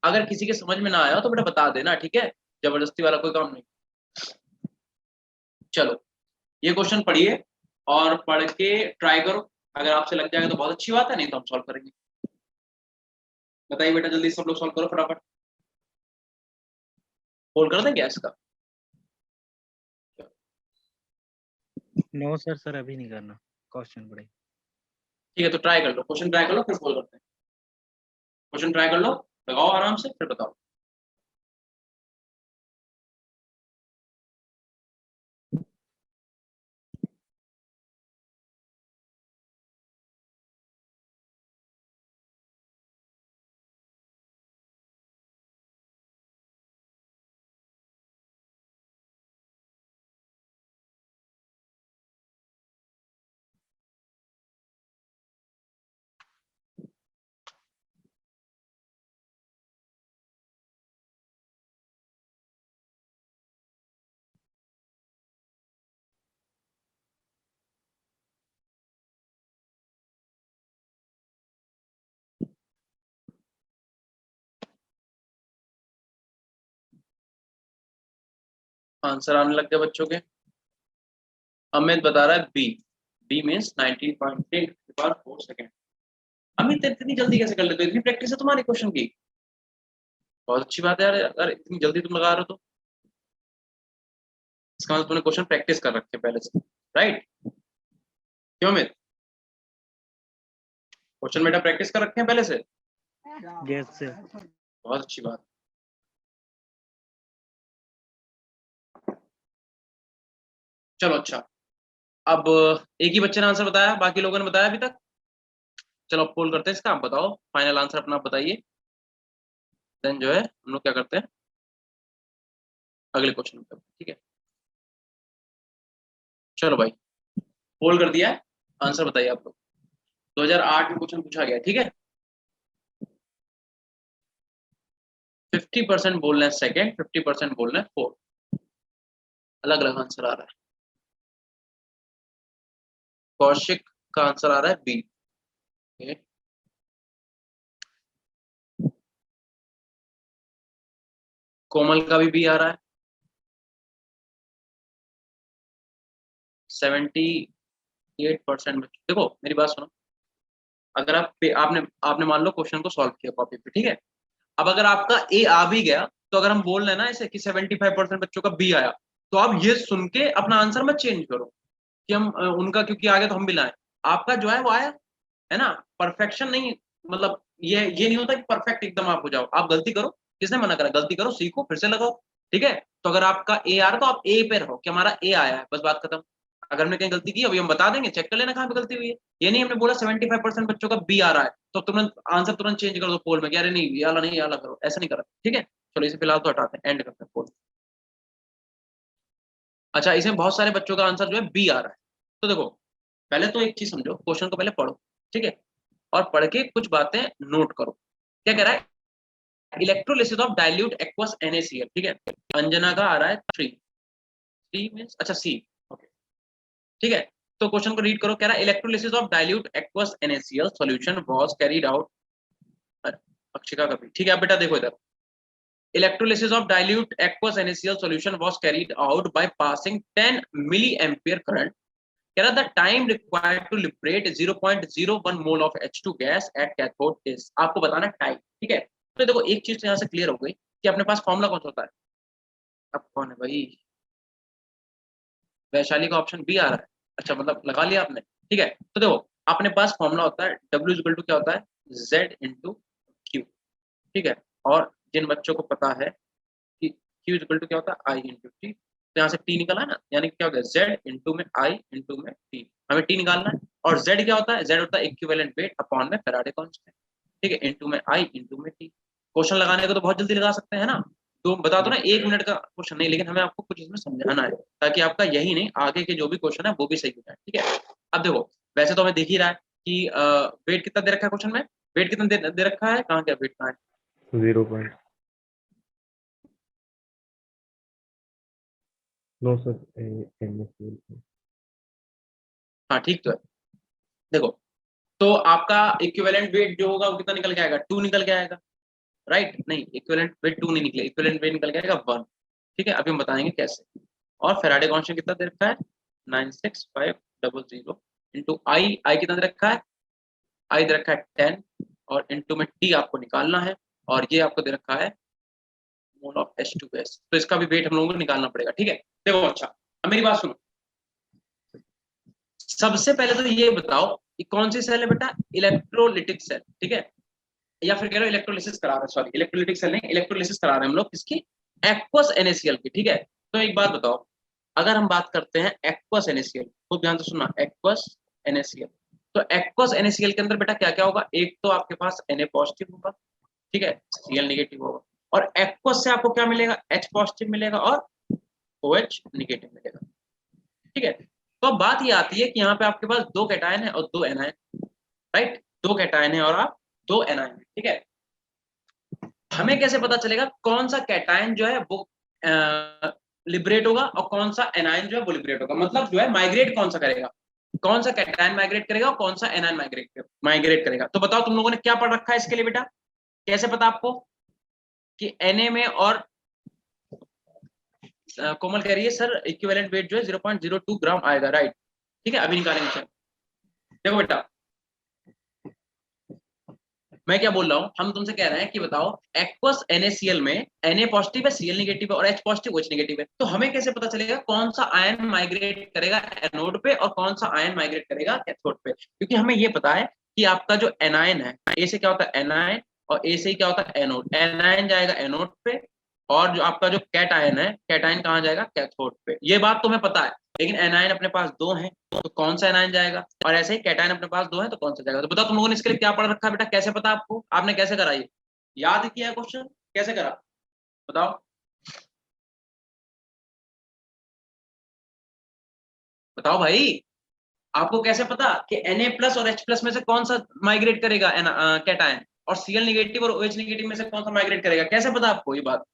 अगर किसी के समझ में ना आया हो तो बेटा बता देना, ठीक है, जबरदस्ती वाला कोई काम नहीं। चलो, ये क्वेश्चन पढ़िए और पढ़ के ट्राई करो, अगर आपसे लग जाएगा तो बहुत अच्छी बात है, नहीं तो हम सॉल्व करेंगे। बताइए बेटा, जल्दी सब लोग सॉल्व करो फटाफट, होल्ड कर दें गैस का। नो सर, सर अभी नहीं करना, क्वेश्चन पढ़े। ठीक है, तो ट्राई कर लो, क्वेश्चन ट्राई कर लो, फिर सोल्व करते हैं। क्वेश्चन ट्राई कर लो, लगाओ आराम से, फिर बताओ। आंसर आने लग गए बच्चों के। अमित बता रहा है B, B means 19.4 second. Amit इतनी जल्दी कैसे कर लेते हो, इतनी प्रैक्टिस है तुम्हारी क्वेश्चन की? बहुत अच्छी बात है यार, अगर इतनी जल्दी तुम लगा रहे हो तो इसका मतलब तुमने क्वेश्चन प्रैक्टिस कर रखे पहले से, राइट? क्यों अमित, क्वेश्चन बेटा प्रैक्टिस कर रखे हैं पहले से? Yes sir. बहुत अच्छी बात। चलो अच्छा, अब एक ही बच्चे ने आंसर बताया, बाकी लोगों ने बताया अभी तक? चलो अब पोल करते हैं इसका, आप बताओ फाइनल आंसर अपना बताइए, देन जो है हम लोग क्या करते हैं अगले क्वेश्चन पे, ठीक है? चलो भाई पोल कर दिया है, आंसर बताइए आप लोग। 2008 में क्वेश्चन पूछा गया, ठीक है? 50% बोल रहे हैं सेकेंड, 50% बोल रहे हैं फोर्थ, अलग अलग आंसर आ रहा है। कौशिक का आंसर आ रहा है बी। कोमल का भी बी आ रहा है। 78% बच्चे, देखो मेरी बात सुनो, अगर आपने आपने मान लो क्वेश्चन को सॉल्व किया कॉपी पे, ठीक है? अब अगर आपका ए आ भी गया तो अगर हम बोल रहे हैं ना ऐसे कि 75% बच्चों का बी आया, तो आप ये सुन के अपना आंसर मत चेंज करो कि हम उनका क्योंकि आ गया तो हम भी लाएं। आपका जो है वो आया है ना, परफेक्शन नहीं, मतलब ये नहीं होता कि परफेक्ट एकदम आप हो जाओ, आप गलती करो, किसने मना करा? गलती करो, सीखो, फिर से लगाओ, ठीक है? तो अगर आपका ए आ रहा तो आप ए पे रहो कि हमारा ए आया है, बस बात खत्म। अगर हमने कहीं गलती की अभी हम बता देंगे, चेक कर लेना कहाँ पे गलती हुई है। ये नहीं हमने बोला 75% बच्चों का बी आ रहा है तो तुरंत आंसर तुरंत चेंज कर दो पोल में, अरे नहीं ये वाला नहीं, ये वाला करो, ऐसा नहीं करा, ठीक है? चलो इसे फिलहाल तो हटाते हैं, एंड करते हैं पोल। अच्छा, इसमें बहुत सारे बच्चों का आंसर जो है बी आ रहा है। तो देखो पहले तो एक चीज समझो, क्वेश्चन को पहले पढ़ो, ठीक है? और पढ़ के कुछ बातें नोट करो। क्या कह रहा है? Electrolysis of dilute aqueous NaCl, ठीक है? अंजना का आ रहा है 3, 3 मींस अच्छा सी, ओके, ठीक है? तो क्वेश्चन को रीड करो, कह रहा है electrolysis of dilute aqueous NaCl solution was carried out, Akshika का भी, ठीक है? अब बेटा देखो इधर, electrolysis of dilute aqueous NaCl solution was carried out by passing 10 milliampere current. कह रहा the time required to liberate 0.01 mole of H2 gas at cathode is, आपको बताना टाइम, ठीक है? तो देखो एक चीज तो यहाँ से क्लियर हो गई कि अपने पास फॉर्मूला कौन सा होता है। अब कौन है भाई? वैशाली का ऑप्शन बी आ रहा है, अच्छा मतलब लगा लिया आपने, ठीक है? तो देखो अपने पास फॉर्मूला होता है W इक्वल टू क्या होता है, Z इंटू Q, ठीक है? और जिन बच्चों को पता है कि Q इक्वल टू क्या होता है I इंटू T, तो यहाँ से T निकला है ना, यानी क्या हो गया Z इंटू में I इंटू में T, हमें T निकालना है। और Z क्या होता है? Z होता है इक्विवेलेंट वेट अपॉन में फैराडे कांस्टेंट, ठीक है? इंटू में I इंटू में T। क्वेश्चन लगाने को तो बहुत जल्दी लगा सकते हैं ना, तो बता दो ना 1 मिनट का क्वेश्चन नहीं, लेकिन हमें आपको कुछ इसमें समझाना है ताकि आपका यही नहीं आगे के जो भी क्वेश्चन है वो भी सही हो जाए, ठीक है? अब देखो वैसे तो हमें दिख ही रहा है कि वेट कितना दे रखा है क्वेश्चन में, वेट कितना दे रखा है, कहाँ गया वेट, कहाँ है? 0. No sir, NaCl। हाँ ठीक तो है। देखो तो आपका इक्विवेलेंट वेट जो होगा वो कितना निकल के आएगा, 2 निकल के आएगा, राइट? नहीं इक्विवेलेंट वेट 2 नहीं निकले, इक्विवेलेंट वेट निकल के आएगा 1, ठीक है? अभी हम बताएंगे कैसे। और फैराडे कांस्टेंट कितना दे रखा है, 96500 इंटू आई कितना दे रखा है, आई दे रखा है 10, और इंटू में टी आपको निकालना है, और ये आपको दे रखा है मोल ऑफ H2 गैस, तो इसका भी वेट हम लोगों को निकालना पड़ेगा, ठीक है? देखो अच्छा अब मेरी बात सुनो, सबसे पहले तो ये बताओ कि कौन सी सेल है बेटा, इलेक्ट्रोलिटिक सेल, ठीक है? या फिर कह रहे हो इलेक्ट्रोलिसिस करा रहे हैं, सॉरी इलेक्ट्रोलिटिक सेल नहीं, इलेक्ट्रोलिसिस करा रहे हैं हम लोग किसकी, एक्वस NaCl की, ठीक है? तो एक बात बताओ, अगर हम बात करते हैं एक्वस NaCl, तो ध्यान से सुनना, एक्वस NaCl, तो एक्वस NaCl के अंदर बेटा क्या क्या होगा, एक तो आपके पास Na पॉजिटिव होगा, ठीक है? Cl नेगेटिव होगा, और एक्वस से आपको क्या मिलेगा, H पॉजिटिव मिलेगा और OH नेगेटिव मिलेगा, ठीक है? तो अब बात ये आती है कि यहाँ पे आपके पास 2 कैटायन है और 2 एनायन, राइट? 2 कैटायन है और आप 2 एनायन, ठीक है? हमें कैसे पता चलेगा कौन सा कैटायन जो है वो लिबरेट होगा और कौन सा एनायन जो है वो लिबरेट होगा, मतलब जो है माइग्रेट कौन सा करेगा, कौन सा कैटायन माइग्रेट करेगा और कौन सा एनायन माइग्रेट करेगा? तो बताओ तुम लोगों ने क्या पढ़ रखा है इसके लिए बेटा, कैसे पता आपको कि Na में और कोमल कह रही है सर इक्विवेलेंट वेट जो है 0.02 ग्राम आएगा, राइट। ठीक है, अभी निकालेंगे सर। देखो बेटा मैं क्या बोल रहा हूँ, हम तुमसे कह रहे हैं कि बताओ एक्वस NaCl में Na पॉजिटिव है, Cl नेगेटिव है और H पॉजिटिव OH नेगेटिव है, तो हमें कैसे पता चलेगा कौन सा आयन माइग्रेट करेगा एनोड पे और कौन सा आयन माइग्रेट करेगा कैथोड पे? क्योंकि हमें ये पता है कि आपका जो एनायन है, ए से क्या होता है एनायन और ए से क्या होता है एनोड, एनायन जाएगा एनोड पे और जो आपका जो कैटायन है, कैटायन कहाँ जाएगा कैथोड पे। ये बात तुम्हें पता है, लेकिन एनायन अपने पास 2 हैं तो कौन सा एनायन जाएगा, और ऐसे ही कैटायन अपने पास 2 हैं तो कौन सा जाएगा। तो बताओ तुम लोगों ने इसके लिए क्या पढ़ रखा है बेटा, कैसे पता आपको, आपने कैसे करा, ये याद किया क्वेश्चन कैसे करा बताओ, बताओ भाई आपको कैसे पता कि Na+ और H+ में से कौन सा माइग्रेट करेगा कैटायन, और Cl नेगेटिव और OH नेगेटिव में से कौन सा माइग्रेट करेगा, कैसे पता आपको ये बात?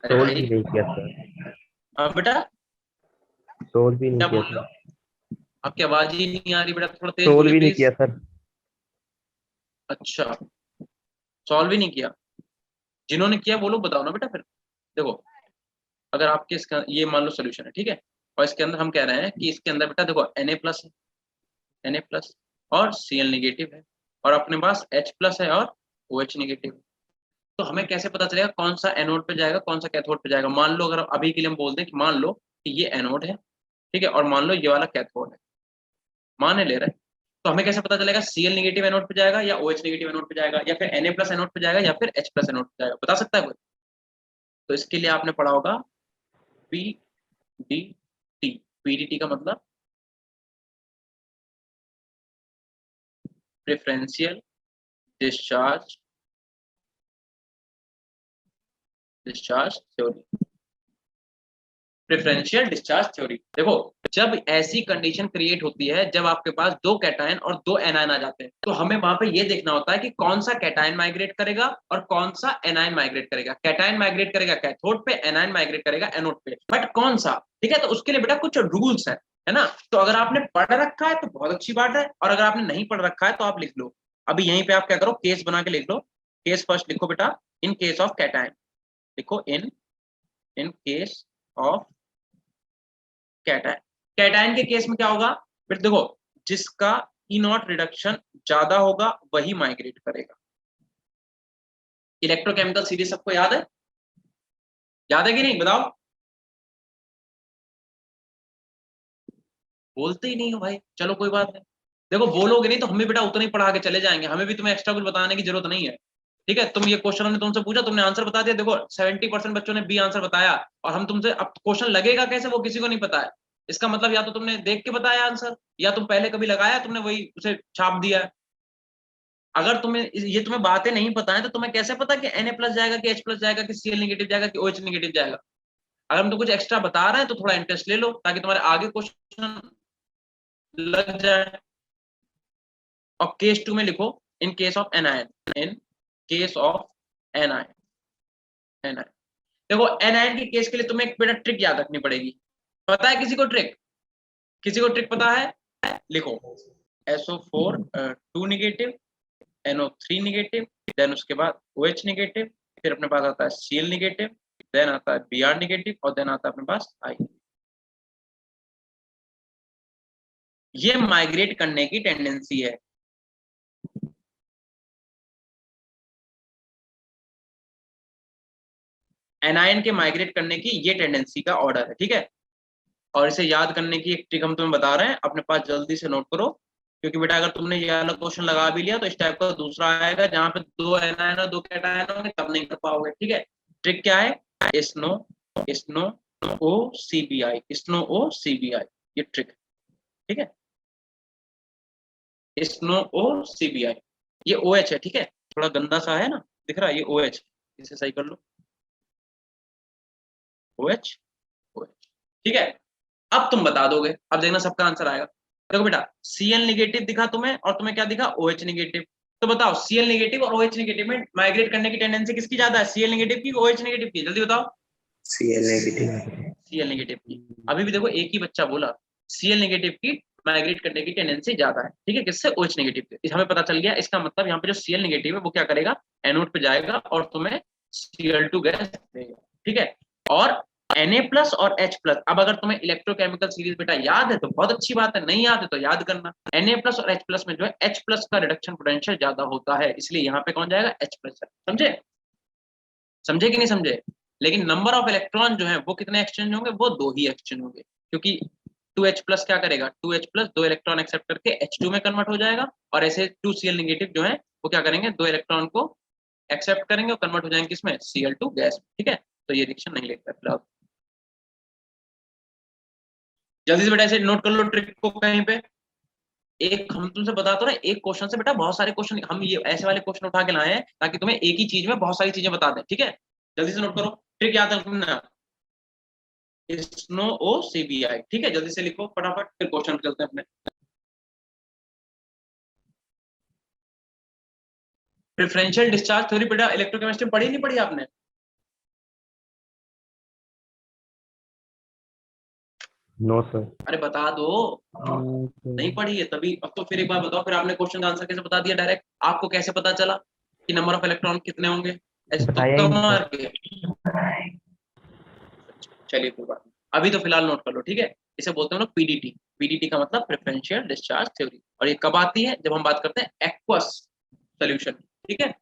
अरे सोल्व भाई भी नहीं किया सर, बेटा सोल्व भी नहीं क्या किया बोल रहे सर, हो, आपकी आवाज ही नहीं आ रही बेटा, थोड़ा तेज सोल्व बोलिए भी नहीं प्लीज। किया सर। अच्छा सॉल्व ही नहीं किया, जिन्होंने किया वो लोग बताओ ना बेटा फिर। देखो अगर आपके इसका ये मान लो सोल्यूशन है, ठीक है, और इसके अंदर हम कह रहे हैं कि इसके अंदर बेटा देखो Na+ है, Na+ और Cl नेगेटिव है और अपने पास H+ है और OH नेगेटिव है, तो हमें कैसे पता चलेगा कौन सा एनोड पे जाएगा कौन सा कैथोड पे जाएगा? मान लो अगर अभी के लिए हम बोल दें कि मान लो कि ये एनोड है, ठीक है, और मान लो ये वाला कैथोड है, मान ले रहे हैं, तो हमें कैसे पता चलेगा Cl नेगेटिव एनोड पे जाएगा या OH नेगेटिव एनोड पे जाएगा या फिर Na+ एनोड पे जाएगा या फिर H+ एनोड पे जाएगा, बता सकता है कोई? तो इसके लिए आपने पढ़ा होगा PDT। PDT का मतलब preferential discharge theory, preferential discharge theory. देखो जब ऐसी कंडीशन क्रिएट होती है जब आपके पास 2 कैटायन और 2 एनायन आ जाते हैं, तो हमें वहां पे ये देखना होता है कि कौन सा कैटायन माइग्रेट करेगा और कौन सा एनायन माइग्रेट करेगा। कैटायन माइग्रेट करेगा कैथोड पे, एनायन माइग्रेट करेगा एनोड पे, बट कौन सा, ठीक है। तो उसके लिए बेटा कुछ रूल्स है ना, तो अगर आपने पढ़ रखा है तो बहुत अच्छी बात है, और अगर आपने नहीं पढ़ रखा है तो आप लिख लो। अभी यहीं पे आप क्या करो, केस बना के लिख लो। केस फर्स्ट लिखो बेटा, इन केस ऑफ कैटायन, लिखो in case of cation. Cation के केस में क्या होगा, फिर देखो जिसका E0 रिडक्शन ज्यादा होगा वही माइग्रेट करेगा। इलेक्ट्रोकेमिकल सीरीज सबको याद है, याद है कि नहीं बताओ? बोलते ही नहीं हो भाई, चलो कोई बात नहीं। देखो बोलोगे नहीं तो हम भी बेटा उतना ही पढ़ा के चले जाएंगे, हमें भी तुम्हें एक्स्ट्रा कुछ बताने की जरूरत नहीं है, ठीक है। तुम ये क्वेश्चन हमने तुमसे पूछा, तुमने आंसर बता दिया, देखो 70% बच्चों ने बी आंसर बताया, और हम तुमसे अब क्वेश्चन लगेगा कैसे वो किसी को नहीं पता है। इसका मतलब या तो तुमने देख के बताया आंसर, या तुम पहले कभी लगाया तुमने वही उसे छाप दिया। अगर तुम्हें ये तुम्हें बातें नहीं पता है तो तुम्हें कैसे पता कि Na+ जाएगा कि H+ जाएगा कि Cl नेगेटिव जाएगा कि OH नेगेटिव जाएगा? अगर हम तो कुछ एक्स्ट्रा बता रहे हैं तो थोड़ा इंटरेस्ट ले लो ताकि तुम्हारे आगे क्वेश्चन लग जाए। और केस 2 में लिखो in case of anion, in case of anion, anion. देखो एनायन के केस के लिए तुम्हें एक बेटा ट्रिक याद रखनी पड़ेगी, पता है किसी को ट्रिक? किसी को ट्रिक पता है? लिखो SO4 2 negative, NO3 negative, then उसके बाद OH नेगेटिव, फिर अपने पास आता है Cl नेगेटिव, देन आता है Br नेगेटिव और देन आता है अपने पास I। ये माइग्रेट करने की टेंडेंसी है। एनायन के माइग्रेट करने की ये टेंडेंसी का ऑर्डर है, ठीक है। और इसे याद करने की एक ट्रिक हम तुम्हें बता रहे हैं, अपने पास जल्दी से नोट करो, क्योंकि बेटा अगर तुमने ये वाला क्वेश्चन लगा भी लिया तो इस टाइप का दूसरा आएगा जहां पे 2 एनायन और 2 कैटायन होंगे, तब नहीं कर पाओगे, ठीक है। ट्रिक क्या है? स्नो स्नो ओ CBI, स्नो ओ CBI, ये ट्रिक, ठीक है। स्नो ओ CBI, ये OH है, ठीक है, थोड़ा गंदा सा है ना दिख रहा है, ये OH, इसे सही कर लो, OH OH, ठीक है। अब तुम बता दोगे, अब देखना सबका आंसर आएगा। देखो बेटा Cl नेगेटिव दिखा तुम्हें और तुम्हें क्या दिखा, OH नेगेटिव। तो बताओ Cl नेगेटिव और OH नेगेटिव में माइग्रेट करने की टेंडेंसी किसकी ज्यादा है, Cl नेगेटिव की OH नेगेटिव की? जल्दी बताओ। Cl negative. Cl नेगेटिव की। अभी भी देखो एक ही बच्चा बोला Cl नेगेटिव की माइग्रेट करने की टेंडेंसी ज्यादा है, ठीक है, किससे? OH नेगेटिव के। हमें पता चल गया, इसका मतलब यहाँ पे जो Cl नेगेटिव है वो क्या करेगा, एनोड पे जाएगा और तुम्हें Cl2 गैस देगा, ठीक है। और Na+ और H+। अब अगर तुम्हें इलेक्ट्रोकेमिकल सीरीज बेटा याद है तो बहुत अच्छी बात है, नहीं याद है तो याद करना। Na+ और H+ में जो है H+ का रिडक्शन पोटेंशियल ज्यादा होता है, इसलिए यहाँ पे कौन जाएगा, H+। समझे, समझे कि नहीं समझे? लेकिन नंबर ऑफ इलेक्ट्रॉन जो है वो कितने एक्सचेंज होंगे, वो 2 ही एक्सचेंज होंगे, क्योंकि 2H+ क्या करेगा, 2H+ 2 इलेक्ट्रॉन एक्सेप्ट करके H2 में कन्वर्ट हो जाएगा, और ऐसे 2Cl- जो है वो क्या करेंगे, 2 इलेक्ट्रॉन को एक्सेप्ट करेंगे और कन्वर्ट हो जाएंगे किसमें, Cl2 गैस में। ठीक है, तो ये रिएक्शन नहीं लेता फिलहाल। जल्दी से बेटा ऐसे नोट कर लो ट्रिक को कहीं पे। एक हम तुमसे बता तो रहे, एक क्वेश्चन से बेटा बहुत सारे क्वेश्चन, हम ये ऐसे वाले क्वेश्चन उठा के लाए हैं ताकि तुम्हें एक ही चीज में बहुत सारी चीजें बता दें। ठीक है, जल्दी से नोट करो, ट्रिक याद रखना, SNOOCBI। ठीक है, जल्दी से लिखो फटाफट, फिर क्वेश्चन पे चलते हैं अपने। प्रेफरेंशियल डिस्चार्ज थ्योरी बेटा इलेक्ट्रोकेमिस्ट्री पढ़ी नहीं पढ़ी आपने? No sir. अरे बता दो, नहीं पढ़ी है तभी। अब तो फिर एक बार बताओ, फिर आपने क्वेश्चन का आंसर कैसे बता दिया डायरेक्ट? आपको कैसे पता चला कि नंबर ऑफ इलेक्ट्रॉन कितने होंगे? ऐसे तो बताया ही कम नहीं मार सर। के। चलिए कोई बात नहीं, अभी तो फिलहाल नोट कर लो। ठीक है, इसे बोलते हैं लोग पीडीटी। पीडीटी का मतलब प्रेफरेंशियल डिस्चार्ज थ्योरी, और ये कब आती है, जब हम बात करते हैं एक्वस सोल्यूशन। ठीक है,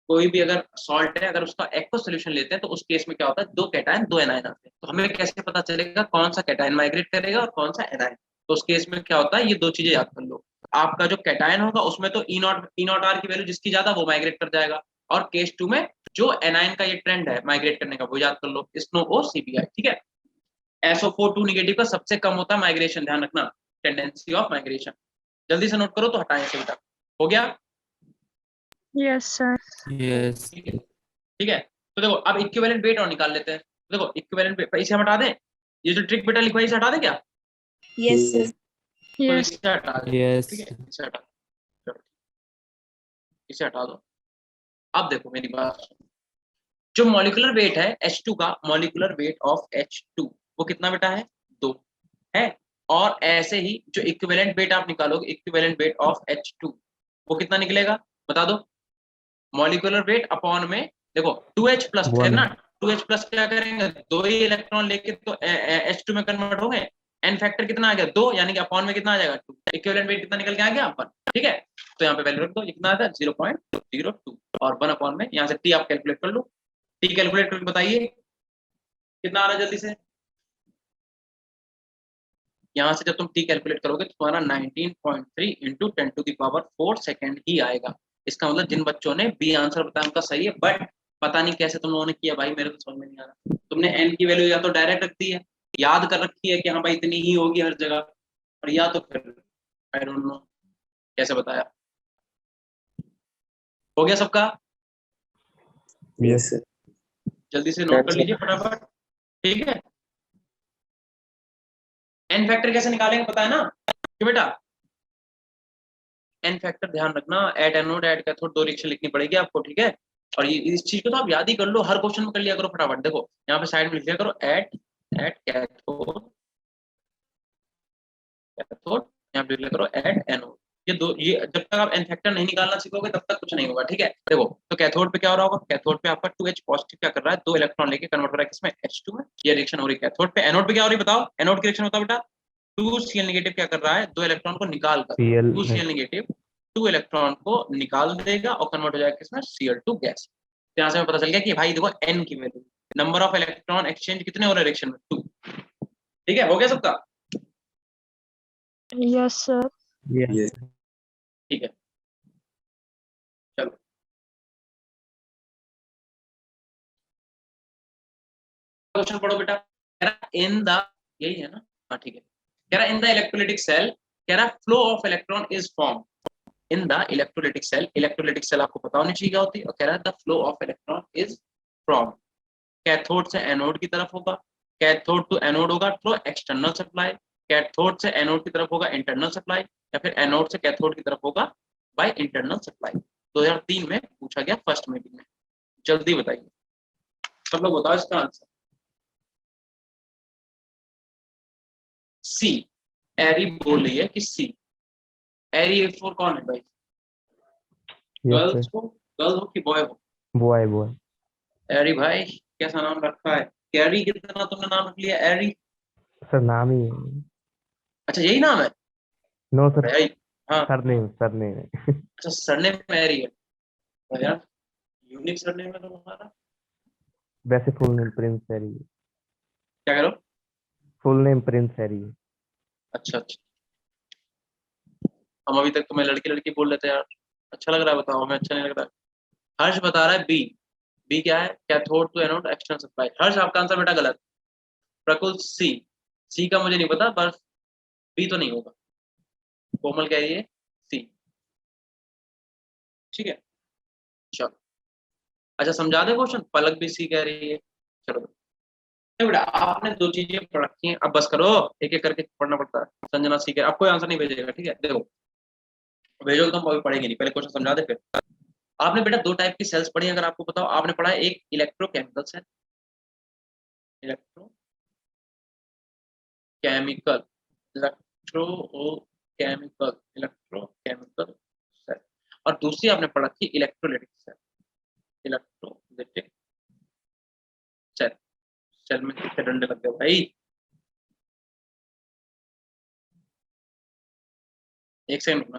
कोई भी अगर सॉल्ट है, अगर उसका एक्वस सोल्यूशन लेते हैं तो उस केस में क्या होता है, 2 कैटायन 2 एनायन आते हैं। तो हमें कैसे पता चलेगा कौन सा कैटायन माइग्रेट करेगा और कौन सा एनायन? तो उस केस में क्या होता है, ये 2 चीजें याद कर लो। आपका जो कैटायन होगा उसमें तो E0R की वैल्यू जिसकी ज्यादा वो माइग्रेट कर जाएगा, और केस 2 में जो एनायन का ये ट्रेंड है माइग्रेट करने का वो याद कर लो, SNOOCBI। ठीक है, SO4 नेगेटिव का सबसे कम होता है माइग्रेशन, ध्यान रखना, टेंडेंसी ऑफ माइग्रेशन। जल्दी से नोट करो तो हटाएं से बेटा, हो गया? Yes, sir. यस ठीक है, तो देखो अब इक्विवेलेंट वेट और निकाल लेते हैं। देखो इक्विवेलेंट वेट इसे हम हटा दें, ये जो ट्रिक बेटा लिखा है इसे हटा दें क्या? Yes, sir. तो Yes. इसे हटा दें, यस ठीक है, इसे हटा, चलो इसे हटा दो। अब देखो मेरी बात सुनो, जो मॉलिक्यूलर वेट है H2 का, मॉलिक्यूलर वेट ऑफ H2 वो कितना बेटा है, 2 है। और ऐसे ही जो इक्विवेलेंट वेट आप निकालोगे, इक्विवेलेंट वेट ऑफ H2 वो कितना निकलेगा, बता दो? मॉलिक्यूलर वेट अपॉन में, देखो 2H+ थे 1 ना, 2H+ क्या करेंगे, 2 ही इलेक्ट्रॉन लेके तो H2 में कन्वर्ट हो गए। एन फैक्टर कितना आ गया, 2, यानी कि अपॉन में कितना आ जाएगा, 2। इक्विवेलेंट वेट कितना निकल के आ गया, 1। ठीक है, तो यहाँ पे वैल्यू रख दो, ये कितना आता है 0.02, और 1 अपॉन में यहाँ से टी आप कैलकुलेट कर लो। टी कैलकुलेट करके बताइए कितना आ रहा है जल्दी से। यहाँ से जब तुम टी कैलकुलेट करोगे तो तुम्हारा 19.3 इंटू 10⁴ सेकेंड ही आएगा। इसका मतलब जिन बच्चों ने बी आंसर बताया उनका सही है, बट पता नहीं कैसे तुम लोगों ने किया भाई, मेरे तो समझ में नहीं आ रहा। तुमने एन की वैल्यू या तो डायरेक्ट रख दी है, याद कर रखी है कि हाँ भाई इतनी ही होगी हर जगह, और या तो फिर आई डोंट नो कैसे बताया। हो गया सबका? Yes sir. जल्दी से नोट कर लीजिए फटाफट। ठीक है, एन फैक्टर कैसे निकालेंगे पता है ना कि बेटा, एन फैक्टर ध्यान रखना, at anode at cathode 2 reaction लिखनी पड़ेगी आपको। ठीक है, और ये इस चीज को तो आप याद ही कर लो, हर क्वेश्चन में कर लिया करो फटाफट। देखो यहाँ पे साइड में लिख लिया करो एट एट कैथोड, कैथोड यहाँ पे लिख लिया करो एट एनोड। ये दो, ये जब तक आप एन फैक्टर नहीं निकालना सीखोगे तब तक कुछ नहीं होगा। ठीक है, देखो तो कैथोड पे क्या हो रहा होगा, कैथोड पे आपका 2H पॉजिटिव क्या कर रहा है, 2 इलेक्ट्रॉन लेके कन्वर्ट हो रहा है किसमें, H2 में। ये रिएक्शन हो रही है कैथोड पे। एनोड पे क्या हो रही है बताओ, एनोड की रिएक्शन होता है बेटा, 2Cl- क्या कर रहा है, 2 इलेक्ट्रॉन को निकाल कर, Cl 2Cl- 2 इलेक्ट्रॉन को निकाल देगा और कन्वर्ट हो जाएगा किसमें, Cl2 गैस। तो यहाँ से हमें पता चल गया कि भाई देखो n की value, number of electron exchange कितने हो रहे हैं रिएक्शन में, 2। ठीक है, हो गया सबका? Yes, sir. यस ठीक है, चलो क्वेश्चन पढ़ो बेटा। कह रहा इन द, यही है ना, हाँ ठीक है, कह रहा इन द इलेक्ट्रोलिटिक सेल, कह रहा flow of electron is form in the electrolytic cell. Electrolytic cell आपको पता होनी चाहिए क्या होती है, और कह रहा है the flow of electron is from, cathode से एनोड की तरफ होगा, कैथोड टू एनोड होगा थ्रू एक्सटर्नल सप्लाई, कैथोड से एनोड की तरफ होगा इंटरनल सप्लाई, या फिर एनोड से कैथोड की तरफ होगा बाय इंटरनल सप्लाई। 2003 में पूछा गया फर्स्ट मीटिंग में। जल्दी बताइए सब लोग, बताओ इसका आंसर। सी, एरी बोल रही है कि सी। एरी फॉर कौन है भाई, यस गर्ल्स सर। को, गर्ल हो कि बॉय हो? Boy boy. एरी भाई कैसा नाम रखा है, कैरी कितना तुमने नाम रख लिया, एरी? सर नाम ही है। अच्छा यही नाम है नो सर, भाई? हाँ, सरनेम है। अच्छा सरनेम में एरी है। तो यार यूनिक सरनेम है तुम्हारा। वैसे फुल नेम प्रिंस हैरी है। क्या करो? फुल नेम प्रिंस हैरी है। अच्छा अच्छा, हम अभी तक तुम्हें लड़की लड़की बोल लेते यार। अच्छा लग रहा है, बताओ हमें अच्छा नहीं लग रहा है। हर्ष बता रहा है बी। बी क्या है? Cathode to anode external supply. Harsh आपका आंसर बेटा गलत। प्रकुल सी। सी का मुझे नहीं पता, बस बी तो नहीं होगा। कोमल कह रही है सी। ठीक है चलो। अच्छा समझा दे क्वेश्चन, पलक भी सी कह रही है। चलो तो बेटा आपने दो चीजें पढ़ रखी हैं, अब बस करो, एक एक करके पढ़ना पड़ता है। संजना सी कह, अब कोई आंसर नहीं भेजेगा, ठीक है? देखो भेजो, तुम अभी पढ़ेंगे नहीं, पहले क्वेश्चन समझा दे फिर। आपने बेटा दो टाइप की सेल्स पढ़ी हैं, अगर आपको बताओ। आपने पढ़ा है एक electrochemical cell, electrochemical, electrochemical, electrochemical cell. और दूसरी आपने पढ़ रखी electrolytic cell, electrolytic cell. Cell में कितने डंडे लग गए भाई? एक सेकंड रुकना,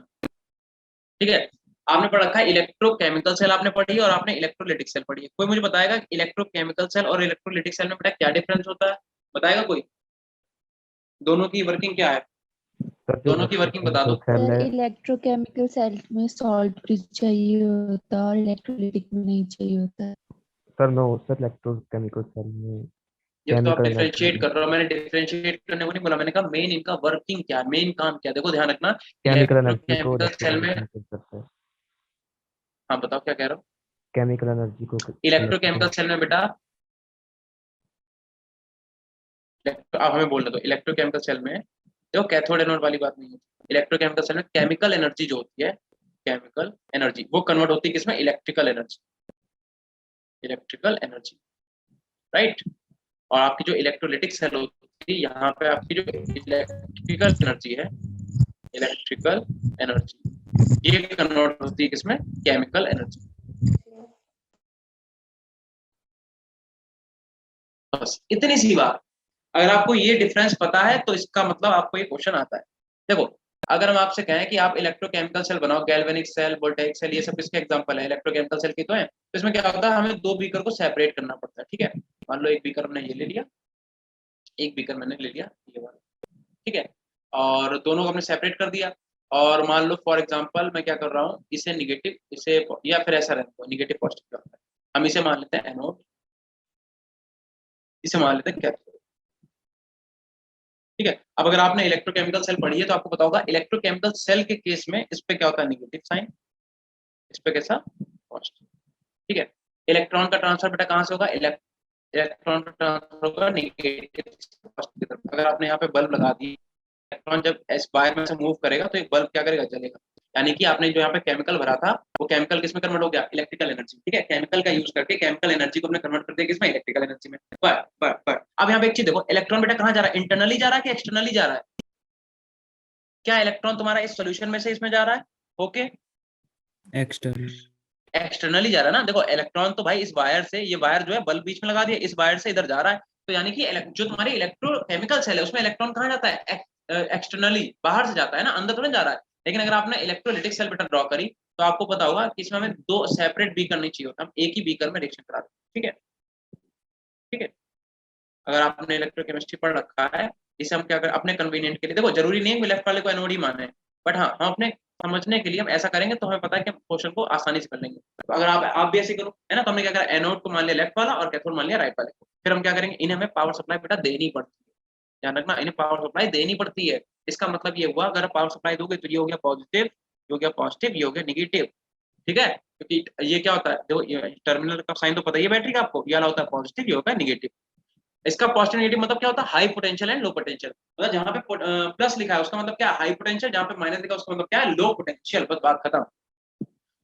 ठीक है? आपने पढ़ रखा है इलेक्ट्रोकेमिकल सेल आपने पढ़ी है, और आपने इलेक्ट्रोलिटिक सेल पढ़ी है। कोई मुझे बताएगा कि इलेक्ट्रोकेमिकल सेल और इलेक्ट्रोलिटिक सेल में बेटा क्या डिफरेंस होता है? बताएगा कोई? दोनों की वर्किंग क्या है? सर जो दोनों की वर्किंग बता इलेक्ट्रोकेमिकल दो। सेल सर है, इलेक्ट्रोकेमिकल सेल में सॉल्ट भी चाहिए होता है और इलेक्ट्रोलाइटिक में नहीं चाहिए होता है। Sir no sir electrochemical cell में ये तो आप केमिकल डिफरेंशिएट एनर्जी, कर रहे हो, मैंने डिफरेंशिएट करने को नहीं बोला, मैंने कहा मेन इनका वर्किंग क्या है, मेन काम क्या है। देखो ध्यान रखना, केमिकल एनर्जी को इलेक्ट्रोकेमिकल सेल में, इलेक्ट्रिकल करता है। हाँ बताओ क्या कह रहे हो? केमिकल एनर्जी को इलेक्ट्रोकेमिकल इलेक्ट्रिकल। सेल में बेटा, आप हमें बोलने दो, इलेक्ट्रोकेमिकल सेल में देखो कैथोड एनोड वाली बात नहीं होती। इलेक्ट्रोकेमिकल सेल में केमिकल एनर्जी जो होती है, केमिकल एनर्जी वो कन्वर्ट होती है किसमें? Electrical energy, electrical energy, right? और आपकी जो इलेक्ट्रोलिटिक सेल होती है, यहाँ पे आपकी जो इलेक्ट्रिकल एनर्जी है, इलेक्ट्रिकल एनर्जी ये कन्वर्ट होती है किसमें? Chemical energy. बस इतनी सी बात। अगर आपको ये डिफरेंस पता है तो इसका मतलब आपको ये क्वेश्चन आता है। देखो अगर हम आपसे कहें कि आप इलेक्ट्रोकेमिकल सेल बनाओ, गैल्वेनिक सेल, वोल्टेइक सेल, ये सब किसके एग्जांपल है? इलेक्ट्रोकेमिकल सेल की तो है। तो इसमें क्या होता है, हमें दो बीकर को सेपरेट करना पड़ता है, ठीक है? मान लो एक बीकर हमने ये ले लिया, एक बीकर मैंने ले लिया ये वाला, ठीक है? और दोनों को हमने सेपरेट कर दिया। और मान लो फॉर एग्जांपल मैं क्या कर रहा हूँ, इसे निगेटिव, इसे, या फिर ऐसा रहता है निगेटिव पॉजिटिव क्या होता है, हम इसे मान लेते हैं एनोड, इसे मान लेते हैं कैथोड, ठीक है? अब अगर आपने इलेक्ट्रोकेमिकल सेल पढ़ी है तो आपको पता होगा इलेक्ट्रोकेमिकल सेल के केस में इस पे क्या होता है? निगेटिव साइन, इस पे कैसा? पॉजिटिव, ठीक है? इलेक्ट्रॉन का ट्रांसफर बेटा कहाँ से होगा? इलेक्ट्रॉन का ट्रांसफर होगा निगेटिव से पॉजिटिव की तरफ। अगर आपने यहाँ पे बल्ब लगा दी, इलेक्ट्रॉन जब इस वायर में से मूव करेगा तो एक बल्ब क्या करेगा? जलेगा। यानी कि आपने जो यहाँ पे केमिकल भरा था वो केमिकल किस में कन्वर्ट हो गया? इलेक्ट्रिकल एनर्जी, ठीक है? केमिकल का यूज करके केमिकल एनर्जी को हमने कन्वर्ट कर दिया किसमें? इलेक्ट्रिकल एनर्जी में। पर अब यहाँ पे एक चीज देखो, इलेक्ट्रॉन बेटा कहाँ जा रहा है? इंटरनली जा रहा है कि एक्सटर्नली जा रहा है? क्या इलेक्ट्रॉन तुम्हारा इस सोल्यूशन में से इसमें जा रहा है? Okay, external. एक्सटर्नली जा रहा है ना। देखो इलेक्ट्रॉन तो भाई इस वायर से, ये वायर जो है बल्ब बीच में लगा दिया, इस वायर से इधर जा रहा है। तो यानी कि जो तुम्हारी इलेक्ट्रोकेमिकल सेल है उसमें इलेक्ट्रॉन कहाँ जाता है? एक्सटर्नली, बाहर से जाता है ना, अंदर तो नहीं जा रहा है। लेकिन अगर आपने इलेक्ट्रोलिटिक सेल बेटा ड्रॉ करी तो आपको पता होगा कि इसमें हमें दो सेपरेट बीकर नहीं चाहिए होता, हम एक ही बीकर में रिएक्शन करा दें, ठीक है? ठीक है, अगर आपने इलेक्ट्रोकेमिस्ट्री पढ़ रखा है, इसे हम क्या करें अपने कन्वीनियंट के लिए, देखो जरूरी नहीं है लेफ्ट वाले को एनोड ही माने, बट हाँ हम अपने समझने के लिए हम ऐसा करेंगे तो हमें पता है कि हम क्वेश्चन को आसानी से कर लेंगे। तो अगर आप भी ऐसे करो, है ना? तो हमने क्या करा, एनोड को मान लिया लेफ्ट वाला और कैथोड मान लिया राइट वाले को। फिर हम क्या करेंगे, इन्हें हमें पावर सप्लाई बेटा देनी पड़ती है, ध्यान रखना, इन्हें पावर सप्लाई देनी पड़ती है। इसका मतलब ये हुआ अगर पावर सप्लाई दोगे तो ये हो गया पॉजिटिव, ये हो गया पॉजिटिव, ये हो गया निगेटिव, ठीक है? क्योंकि ये क्या होता है, देखो टर्मिनल का साइन तो पता ही है बैटरी का आपको, ये वाला होता है पॉजिटिव, ये होता है निगेटिव। इसका पॉजिटिव नेगेटिव मतलब क्या होता है? High potential and low potential. मतलब जहां पे प्लस लिखा है उसका मतलब क्या है? हाई पोटेंशियल, जहां पे माइनस लिखा है उसका मतलब क्या है? Low potential. बस बात खत्म।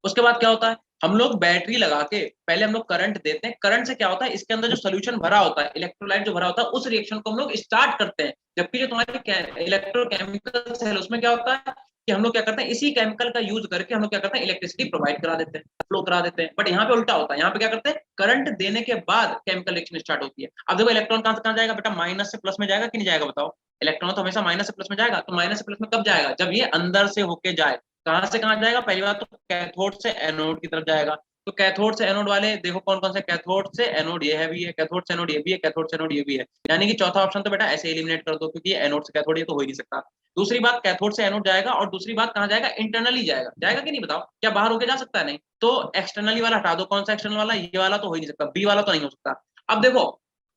उसके बाद क्या होता है, हम लोग बैटरी लगा के पहले हम लोग करंट देते हैं। करंट से क्या होता है, इसके अंदर जो सोल्यूशन भरा होता है, इलेक्ट्रोलाइट जो भरा होता है, उस रिएक्शन को हम लोग स्टार्ट करते हैं। जबकि जो तुम्हारी इलेक्ट्रोकेमिकल सेल उसमें क्या होता है, कि हम लोग क्या करते हैं, इसी केमिकल का यूज करके हम लोग क्या करते हैं, इलेक्ट्रिसिटी प्रोवाइड करा देते हैं, फ्लो करा देते हैं। बट यहाँ पे उल्टा होता है, यहाँ पे क्या करते हैं, करंट देने के बाद केमिकल रिएक्शन स्टार्ट होती है। अब देखो इलेक्ट्रॉन कहां से कहां जाएगा बेटा, माइनस से प्लस में जाएगा कि नहीं जाएगा बताओ। इलेक्ट्रॉन तो हमेशा माइनस से प्लस में जाएगा, तो माइनस से प्लस में कब जाएगा, जब ये अंदर से होके जाए। कहां से कहां जाएगा, पहली बात तो कैथोड से एनोड की तरफ जाएगा। तो कैथोड से एनोड वाले देखो कौन कौन से, कैथोड से एनोड ये है भी है, कैथोड से एनोड ये भी है, कैथोड से एनोड ये भी है। यानी कि चौथा ऑप्शन तो बेटा ऐसे एलिमिनेट कर दो, क्योंकि ये एनोड से कैथोड ये तो हो ही नहीं सकता। दूसरी बात कैथोड से एनोड जाएगा, और दूसरी बात कहां जाएगा, इंटरनली जाएगा। जाएगा कि नहीं बताओ, क्या बाहर होके जा सकता है, नहीं। तो एक्सटर्नली वाला हटा दो, कौन सा एक्सटर्नल वाला, ये वाला तो हो ही नहीं सकता, बी वाला तो नहीं हो सकता। अब देखो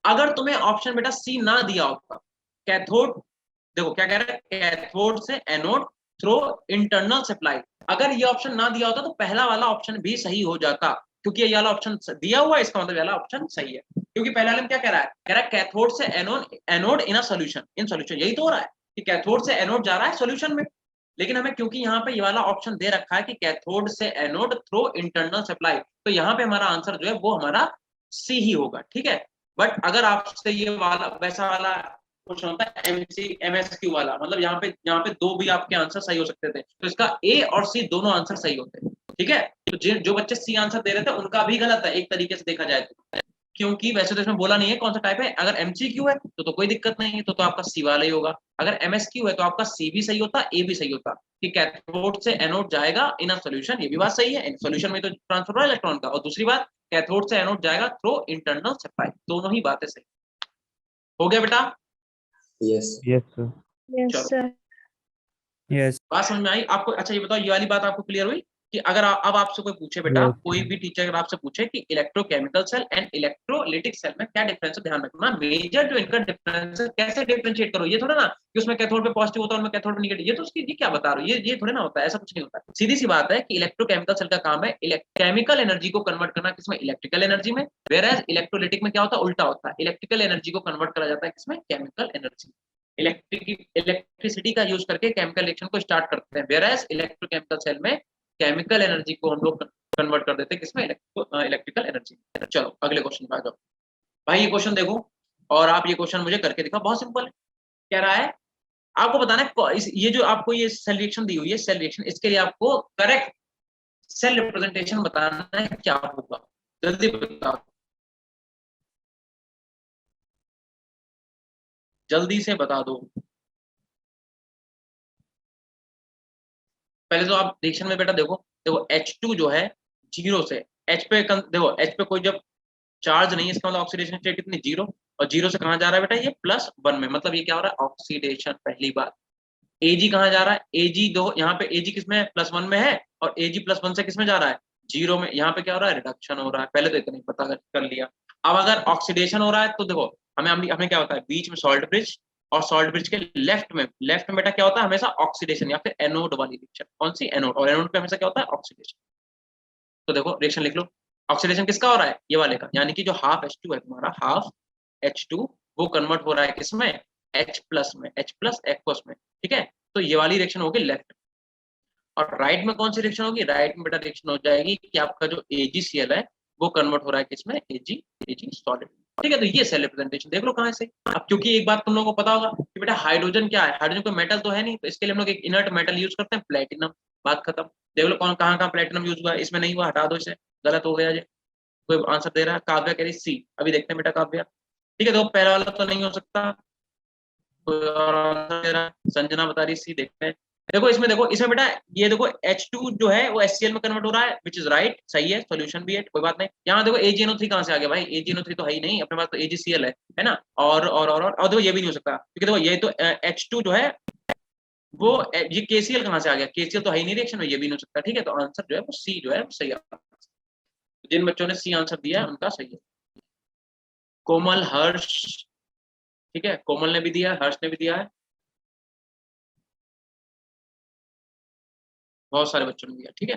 अगर तुम्हें ऑप्शन बेटा सी ना दिया होता, कैथोड, देखो क्या कह रहा है, कैथोड से एनोड थ्रू इंटरनल सप्लाई, अगर ये ऑप्शन ना दिया होता तो पहला वाला ऑप्शन भी सही हो जाता, क्योंकि ये वाला ऑप्शन दिया हुआ है, इसका मतलब वाला ऑप्शन सही है। क्योंकि पहले वाले में क्या कह रहा है, कह रहा है कैथोड से anode in a solution, in solution, यही तो हो रहा है कि कैथोड से एनोड जा रहा है सॉल्यूशन में। लेकिन हमें क्योंकि यहाँ पे ये वाला ऑप्शन दे रखा है कि कैथोड से एनोड थ्रू इंटरनल सप्लाई, तो यहाँ पे हमारा आंसर जो है वो हमारा सी ही होगा, ठीक है। बट अगर आपसे ये वाला वैसा वाला क्वेश्चन होता है MSQ वाला, मतलब यहाँ पे दो भी आपके आंसर सही हो सकते थे, तो इसका ए और सी दोनों आंसर सही होते हैं, ठीक है। तो जो बच्चे सी आंसर दे रहे थे उनका भी गलत है एक तरीके से देखा जाए तो, क्योंकि वैसे तो इसमें बोला नहीं है कौन सा टाइप है। अगर MCQ है तो कोई दिक्कत नहीं है, तो आपका सी वाला ही होगा। अगर MSQ है तो आपका सी भी सही होता, ए भी सही होता, कि कैथोड से एनोड जाएगा इन अ सॉल्यूशन, ये भी बात सही है, सॉल्यूशन में तो ट्रांसफर हो इलेक्ट्रॉन का, और दूसरी बात कैथोड से एनोड जाएगा थ्रू इंटरनल सप्लाई, दोनों ही बातें सही। हो गया बेटा, यस यस सर। यस चलो। सर। यस बात समझ में आई आपको? अच्छा ये बताओ, ये वाली बात आपको क्लियर हुई कि अगर अब आपसे कोई पूछे बेटा, Yes. कोई भी टीचर अगर आपसे पूछे कि electrochemical cell and electrolytic cell में क्या डिफरेंस है, ध्यान रखना मेजर जो इनका डिफरेंस है, कैसे डिफरेंशिएट करो। ये थोड़ा ना कि उसमें कैथोड पे पॉजिटिव होता है उनमें कैथोड पे नेगेटिव, ये तो उसकी ये क्या बता रहे हो, ये थोड़ा ना होता है, ऐसा कुछ नहीं होता। सीधी सी बात है कि इलेक्ट्रोकेमिकल सेल का काम है केमिकल एनर्जी को कन्वर्ट करना किसमें, इलेक्ट्रिकल एनर्जी में। वेयरएज इलेक्ट्रोलिटिक में क्या होता है, उल्टा होता है, इलेक्ट्रिकल एनर्जी को कन्वर्ट करा जाता है किसमें, केमिकल एनर्जी। इलेक्ट्रिसिटी का यूज करके केमिकल रिएक्शन को स्टार्ट करते हैं, वेयरएज इलेक्ट्रोकेमिकल सेल में केमिकल एनर्जी को हम लोग कन्वर्ट कर देते हैं किसमें, इलेक्ट्रिकल एनर्जी। चलो अगले क्वेश्चन पे आ जाओ भाई। ये क्वेश्चन देखो और आप ये क्वेश्चन मुझे करके दिखाओ, बहुत सिंपल है। कह रहा है आपको बताना है ये जो आपको ये सेल रिएक्शन दी हुई है, सेल रिएक्शन, इसके लिए आपको करेक्ट सेल रिप्रेजेंटेशन बताना है, क्या होगा जल्दी बताओ, जल्दी से बता दो। पहले तो आप रिएक्शन में बेटा देखो H2 जो है जीरो से H पे देखो H पे कोई जब चार्ज नहीं है, इसका मतलब ऑक्सीडेशन स्टेट कितनी, जीरो, और जीरो से कहां जा रहा है बेटा, ये +1 में, मतलब ये क्या हो रहा है, ऑक्सीडेशन। पहली बात Ag कहां जा रहा है, Ag दो, यहाँ पे Ag किसमें है, +1 में है, और Ag +1 से किसमें जा रहा है, जीरो में। यहाँ पे क्या हो रहा है, रिडक्शन हो रहा है। पहले तो इतना ही पता कर लिया। अब अगर ऑक्सीडेशन हो रहा है तो देखो हमें क्या होता है, बीच में सॉल्ट ब्रिज, और सॉल्ट ब्रिज के लेफ्ट में बेटा क्या होता है, हमेशा ऑक्सीडेशन या फिर एनोड वाली रिएक्शन। कौन सी, एनोड, और एनोड पे हमेशा क्या होता है, ऑक्सीडेशन। तो देखो रिएक्शन लिख लो, ऑक्सीडेशन किसका हो रहा है, ये वाले का, यानी कि जो हाफ H2 है तुम्हारा, हाफ H2 वो कन्वर्ट हो रहा है किसमें, H+ में, H+ एक्वस में, ठीक है। तो ये वाली रिएक्शन होगी लेफ्ट, और राइट में कौन सी रिएक्शन होगी, राइट में बेटा रिएक्शन हो जाएगी कि आपका जो AgCl है वो कन्वर्ट हो रहा है किसमें, Ag सॉलिड, ठीक है। तो ये सेल रिप्रेजेंटेशन देख लो कहाँ से। अब क्योंकि एक बात तुम लोगों को पता होगा कि बेटा हाइड्रोजन क्या है, हाइड्रोजन कोई मेटल तो है नहीं, तो इसके लिए हम लोग एक इनर्ट मेटल यूज करते हैं, प्लेटिनम। बात खत्म। देख लो कौन कहाँ प्लेटिनम यूज हुआ है, इसमें नहीं हुआ, हटा दो इसे, गलत हो गया। कोई आंसर दे रहा है, काव्या कह रही सी। अभी देखते हैं बेटा काव्या, ठीक है। तो पहला वाला तो नहीं हो सकता, कोई और आंसर दे रहा है, संजना बता रही सी। देखते हैं, देखो इसमें बेटा ये देखो H2 जो है वो HCl में कन्वर्ट हो रहा है, विच इज राइट, सही है, सॉल्यूशन भी है, कोई बात नहीं। यहाँ देखो AgNO3 कहाँ से आ गया भाई, AgNO3 तो है ही नहीं अपने पास, तो AgCl है ना। और देखो ये भी नहीं हो सकता, क्योंकि देखो ये तो H2 जो है वो, ये KCl कहाँ से आ गया, KCl तो है ही नहीं रिएक्शन में, ये भी नहीं हो सकता, ठीक है। तो आंसर जो है वो सी जो है वो सही है। जिन बच्चों ने सी आंसर दिया है उनका सही है। कोमल, हर्ष, ठीक है, कोमल ने भी दिया, हर्ष ने भी दिया है, बहुत सारे बच्चों ने दिया, ठीक है।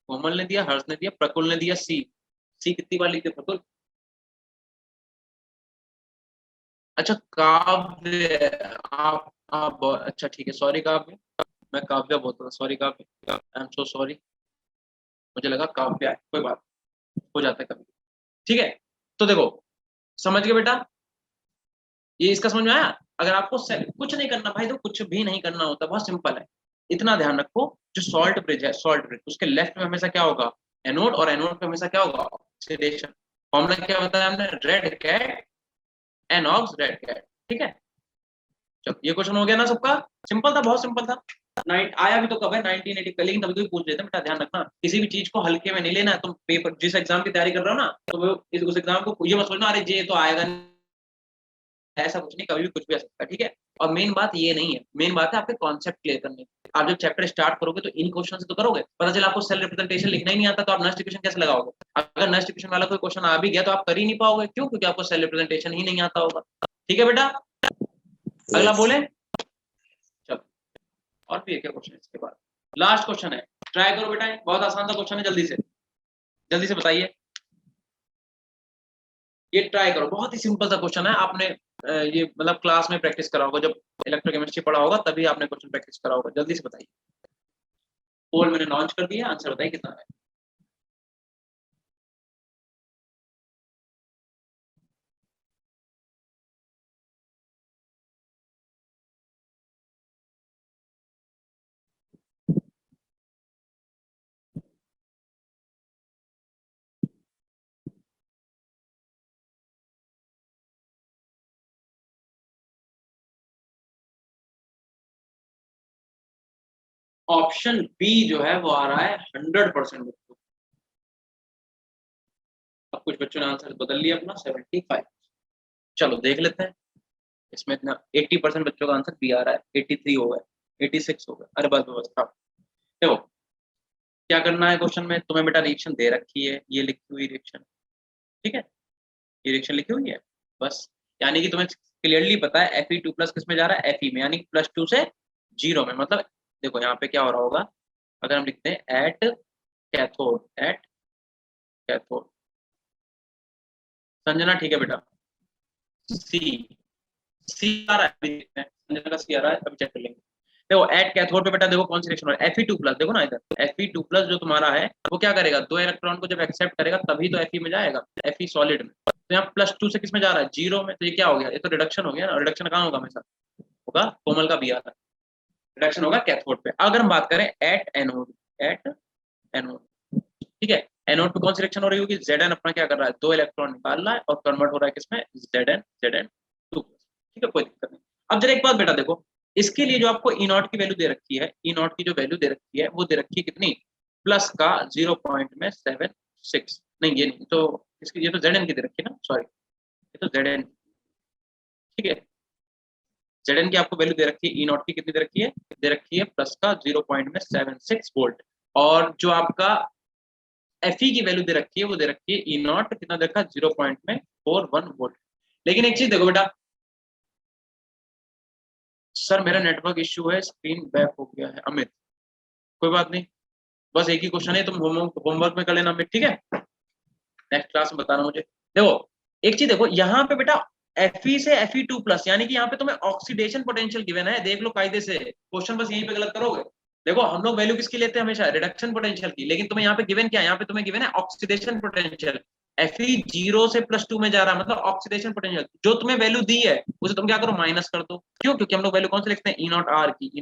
कोमल ने दिया, हर्ष ने दिया, प्रकुल ने दिया सी। सी कितनी बार लिखते प्रकुल? अच्छा काव्य, आप अच्छा ठीक है, सॉरी काव्य, मैं काव्य बोलता था, सॉरी काव्य, आई एम सो सॉरी, मुझे लगा काव्य है, कोई बात, हो जाता है कभी, ठीक है। तो देखो समझ गए बेटा, ये इसका समझ में आया। अगर आपको कुछ नहीं करना भाई, तो कुछ भी नहीं करना होता, बहुत सिंपल है। इतना ध्यान रखो, जो सॉल्ट ब्रिज है, सॉल्ट ब्रिज, उसके लेफ्ट में हमेशा क्या होगा, एनोड, और एनोड पे हमेशा क्या होगा, ऑक्सीडेशन। फॉर्मूला क्या बताया हमने, रेड कैट एनऑक्स रेड कैट, ठीक है। चलो ये क्वेश्चन हो गया ना सबका, सिंपल था, बहुत सिंपल था। आया भी तो कब है, 1980 का, लेकिन कभी कभी पूछ लेते हैं बेटा, ध्यान रखना किसी भी चीज को हल्के में नहीं लेना। तुम पेपर जिस एग्जाम की तैयारी कर रहे हो ना, तो वो उस एग्जाम को ये मत सोचना अरे ये तो आएगा नहीं, ऐसा कुछ नहीं, कभी भी कुछ भी आ सकता है, ठीक है। और मेन बात ये नहीं है, मेन बात है आपके कॉन्सेप्ट क्लियर करने। आप जब चैप्टर स्टार्ट करोगे तो इन क्वेश्चन से तो करोगे, पता चला आपको सेल रिप्रेजेंटेशन लिखना ही नहीं आता, तो आप नेक्स्ट इक्वेशन कैसे लगाओगे। अगर नेक्स्ट इक्वेशन वाला कोई क्वेश्चन आ भी गया तो आप कर ही नहीं पाओगे, क्यों, क्योंकि आपको सेल रिप्रेजेंटेशन ही नहीं आता होगा, ठीक है बेटा। अगला Yes. बोले, चलो और भी एक क्वेश्चन इसके बाद, लास्ट क्वेश्चन है, ट्राई करो बेटा, बहुत आसान सा क्वेश्चन है, जल्दी से बताइए, ये ट्राई करो, बहुत ही सिंपल सा क्वेश्चन है। आपने ये मतलब क्लास में प्रैक्टिस करा होगा, जब इलेक्ट्रोकेमिस्ट्री पढ़ा होगा तभी आपने क्वेश्चन प्रैक्टिस करा होगा। जल्दी से बताइए, पोल मैंने लॉन्च कर दिया, आंसर बताइए कितना है। ऑप्शन बी जो है वो आ रहा है 100% बच्चों। अब कुछ बच्चों ने आंसर बदल लिया अपना, 75। चलो देख लेते हैं, इसमें इतना 80% बच्चों का आंसर बी आ रहा है, 83 हो गए, 86 हो गए, अरे बस बस स्टॉप। देखो क्या करना है, क्वेश्चन में तुम्हें बेटा रिएक्शन दे रखी है, ये लिखी हुई रिएक्शन, ठीक है, ये रिएक्शन लिखी हुई है बस, यानी कि तुम्हें क्लियरली पता है Fe2+ किस में जा रहा है, Fe में, यानी +2 से 0 में। मतलब देखो यहाँ पे क्या हो रहा होगा, अगर हम लिखते हैं एट कैथोड, संजना, ठीक है बेटा, सी आ रहा है, संजना का सी आ रहा है, अभी चेक कर लेंगे। देखो एट कैथोड पे बेटा देखो कौन सी रिएक्शन हो रहा है, Fe2+, देखो ना इधर Fe2+ जो तुम्हारा है वो क्या करेगा, 2 इलेक्ट्रॉन को जब एक्सेप्ट करेगा तभी तो Fe में जाएगा, Fe सॉलिड में। तो यहाँ +2 से किस में जा रहा है, 0 में, तो ये क्या हो गया, ये तो रिडक्शन हो गया ना, रिडक्शन कहाँ होगा हमेशा, होगा कोमल का बी आ रहा है, रिडक्शन होगा कैथोड पे। अगर हम बात करें एट एनोड, ठीक है, एनोड पे कौन सी रिएक्शन हो रही होगी, Zn अपना क्या कर रहा है, 2 इलेक्ट्रॉन निकाल रहा है और कन्वर्ट हो रहा है किसमें, Zn2, ठीक है, कोई दिक्कत नहीं। अब जरा एक बात बेटा देखो, इसके लिए जो आपको E0 की वैल्यू दे रखी है, E0 की जो वैल्यू दे रखी है वो दे रखी है कितनी, प्लस का 0.76, नहीं ये नहीं, तो इसकी ये तो Zn की दे रखी है ना, सॉरी ये तो Zn, ठीक है, Zn की आपको वैल्यू दे रखी है, E0 की कितनी दे रखी है प्लस का 0.76 वोल्ट, और जो आपका Fe की वैल्यू दे रखी है वो दे रखी है E0 कितना देखा, 0.41 वोल्ट। लेकिन एक चीज देखो बेटा, सर मेरा नेटवर्क इश्यू है, स्क्रीन बैक हो गया है, अमित कोई बात नहीं, बस एक ही क्वेश्चन है, तुम होमवर्क में कर लेना अमित, ठीक है, नेक्स्ट क्लास में बताना मुझे। देखो एक चीज देखो यहाँ पे बेटा, Fe से Fe2+, यानी कि यहाँ पे तुम्हें ऑक्सीडेशन पोटेंशियल गिवन है, देख लो कायदे से, क्वेश्चन बस यहीं पे गलत करोगे। देखो हम लोग वैल्यू किसकी लेते हैं हमेशा, रिडक्शन पोटेंशियल की, लेकिन तुम्हें यहाँ पे गिवन क्या है, यहाँ पे तुम्हें गिवन है ऑक्सीडेशन पोटेंशियल। Fe 0 से +2 में जा रहा है, मतलब ऑक्सीडेशन पोटेंशियल जो तुम्हें वैल्यू दी है उसे तुम क्या करो, माइनस कर दो, क्यों, क्योंकि हम लोग वैल्यू कौन से लिखते हैं, E0R की,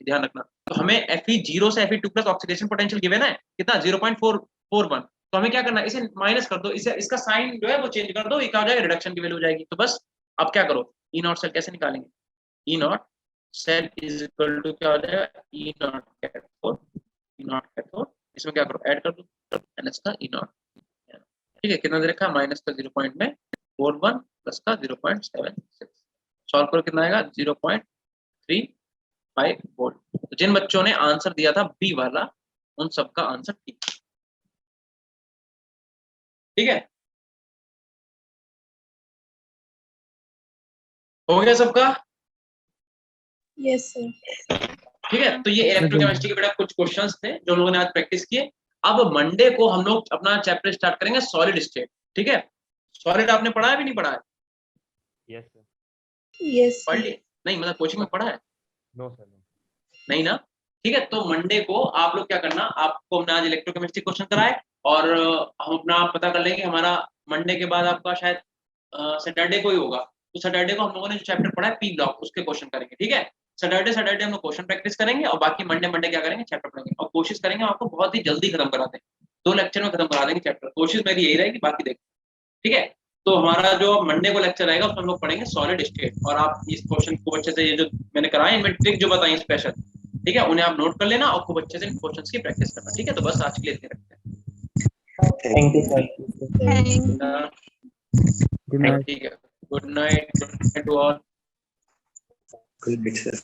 ध्यान रखना। तो हमें Fe 0 से Fe2+ ऑक्सीडेशन पोटेंशियल गिवन है कितना, 0.441, तो हमें क्या करना है, इसे माइनस कर दो, इसे इसका साइन जो है वो चेंज कर दो, ये क्या हो जाएगा, रिडक्शन की वैल्यू हो जाएगी। तो बस अब क्या करो, E0 सेल कैसे निकालेंगे, E0 cell is equal to क्या हो जाएगा, E0 कैथोड, इसमें क्या करो, ऐड कर दो NH का E0, ठीक है, कितना दे रखा है, माइनस का 0.41 प्लस का 0.76, सॉल्व करो कितना आएगा, 0.35 वोल्ट। तो जिन बच्चों ने आंसर दिया था बी वाला उन सबका आंसर ठीक है, हो गया सबका, यस सर। ठीक है। तो ये इलेक्ट्रोकेमिस्ट्री के बेटा कुछ क्वेश्चंस थे जो लोगों ने आज प्रैक्टिस किए। अब मंडे को हम लोग अपना चैप्टर स्टार्ट करेंगे सॉलिड स्टेट, ठीक है। सॉलिड आपने पढ़ा है भी नहीं पढ़ा है, यस सर, यस पढ़ लिया नहीं, मतलब कोचिंग में पढ़ा है, नो सर, नहीं ना, ठीक है। तो मंडे को आप लोग क्या करना, आपको हमने आज इलेक्ट्रोकेमिस्ट्री क्वेश्चन कराए और हम अपना पता कर लेंगे, हमारा मंडे के बाद आपका शायद सैटरडे को ही होगा, तो सैटरडे को हम लोगों ने जो चैप्टर पढ़ा है पी ब्लॉक उसके क्वेश्चन करेंगे, ठीक है। सैटरडे हम लोग क्वेश्चन प्रैक्टिस करेंगे और बाकी मंडे क्या करेंगे, चैप्टर पढ़ेंगे और कोशिश करेंगे आपको बहुत ही जल्दी खत्म करा दें, 2 लेक्चर में खत्म करा देंगे चैप्टर, कोशिश मेरी यही रहेगी, बाकी देखो ठीक है। तो हमारा जो मंडे को लेक्चर आएगा उसमें हम लोग पढ़ेंगे सॉलिड स्टेट, और आप इस क्वेश्चन को अच्छे से, ये जो मैंने कराया इनमें ट्रिक जो बताई स्पेशल, ठीक है, उन्हें आप नोट कर लेना और खूब अच्छे से इन क्वेश्चंस की प्रैक्टिस करना, ठीक है। तो बस आज के लिए इतने रखते हैं। Thank you sir. Good night. ठीक है, good night to all. Good night sir.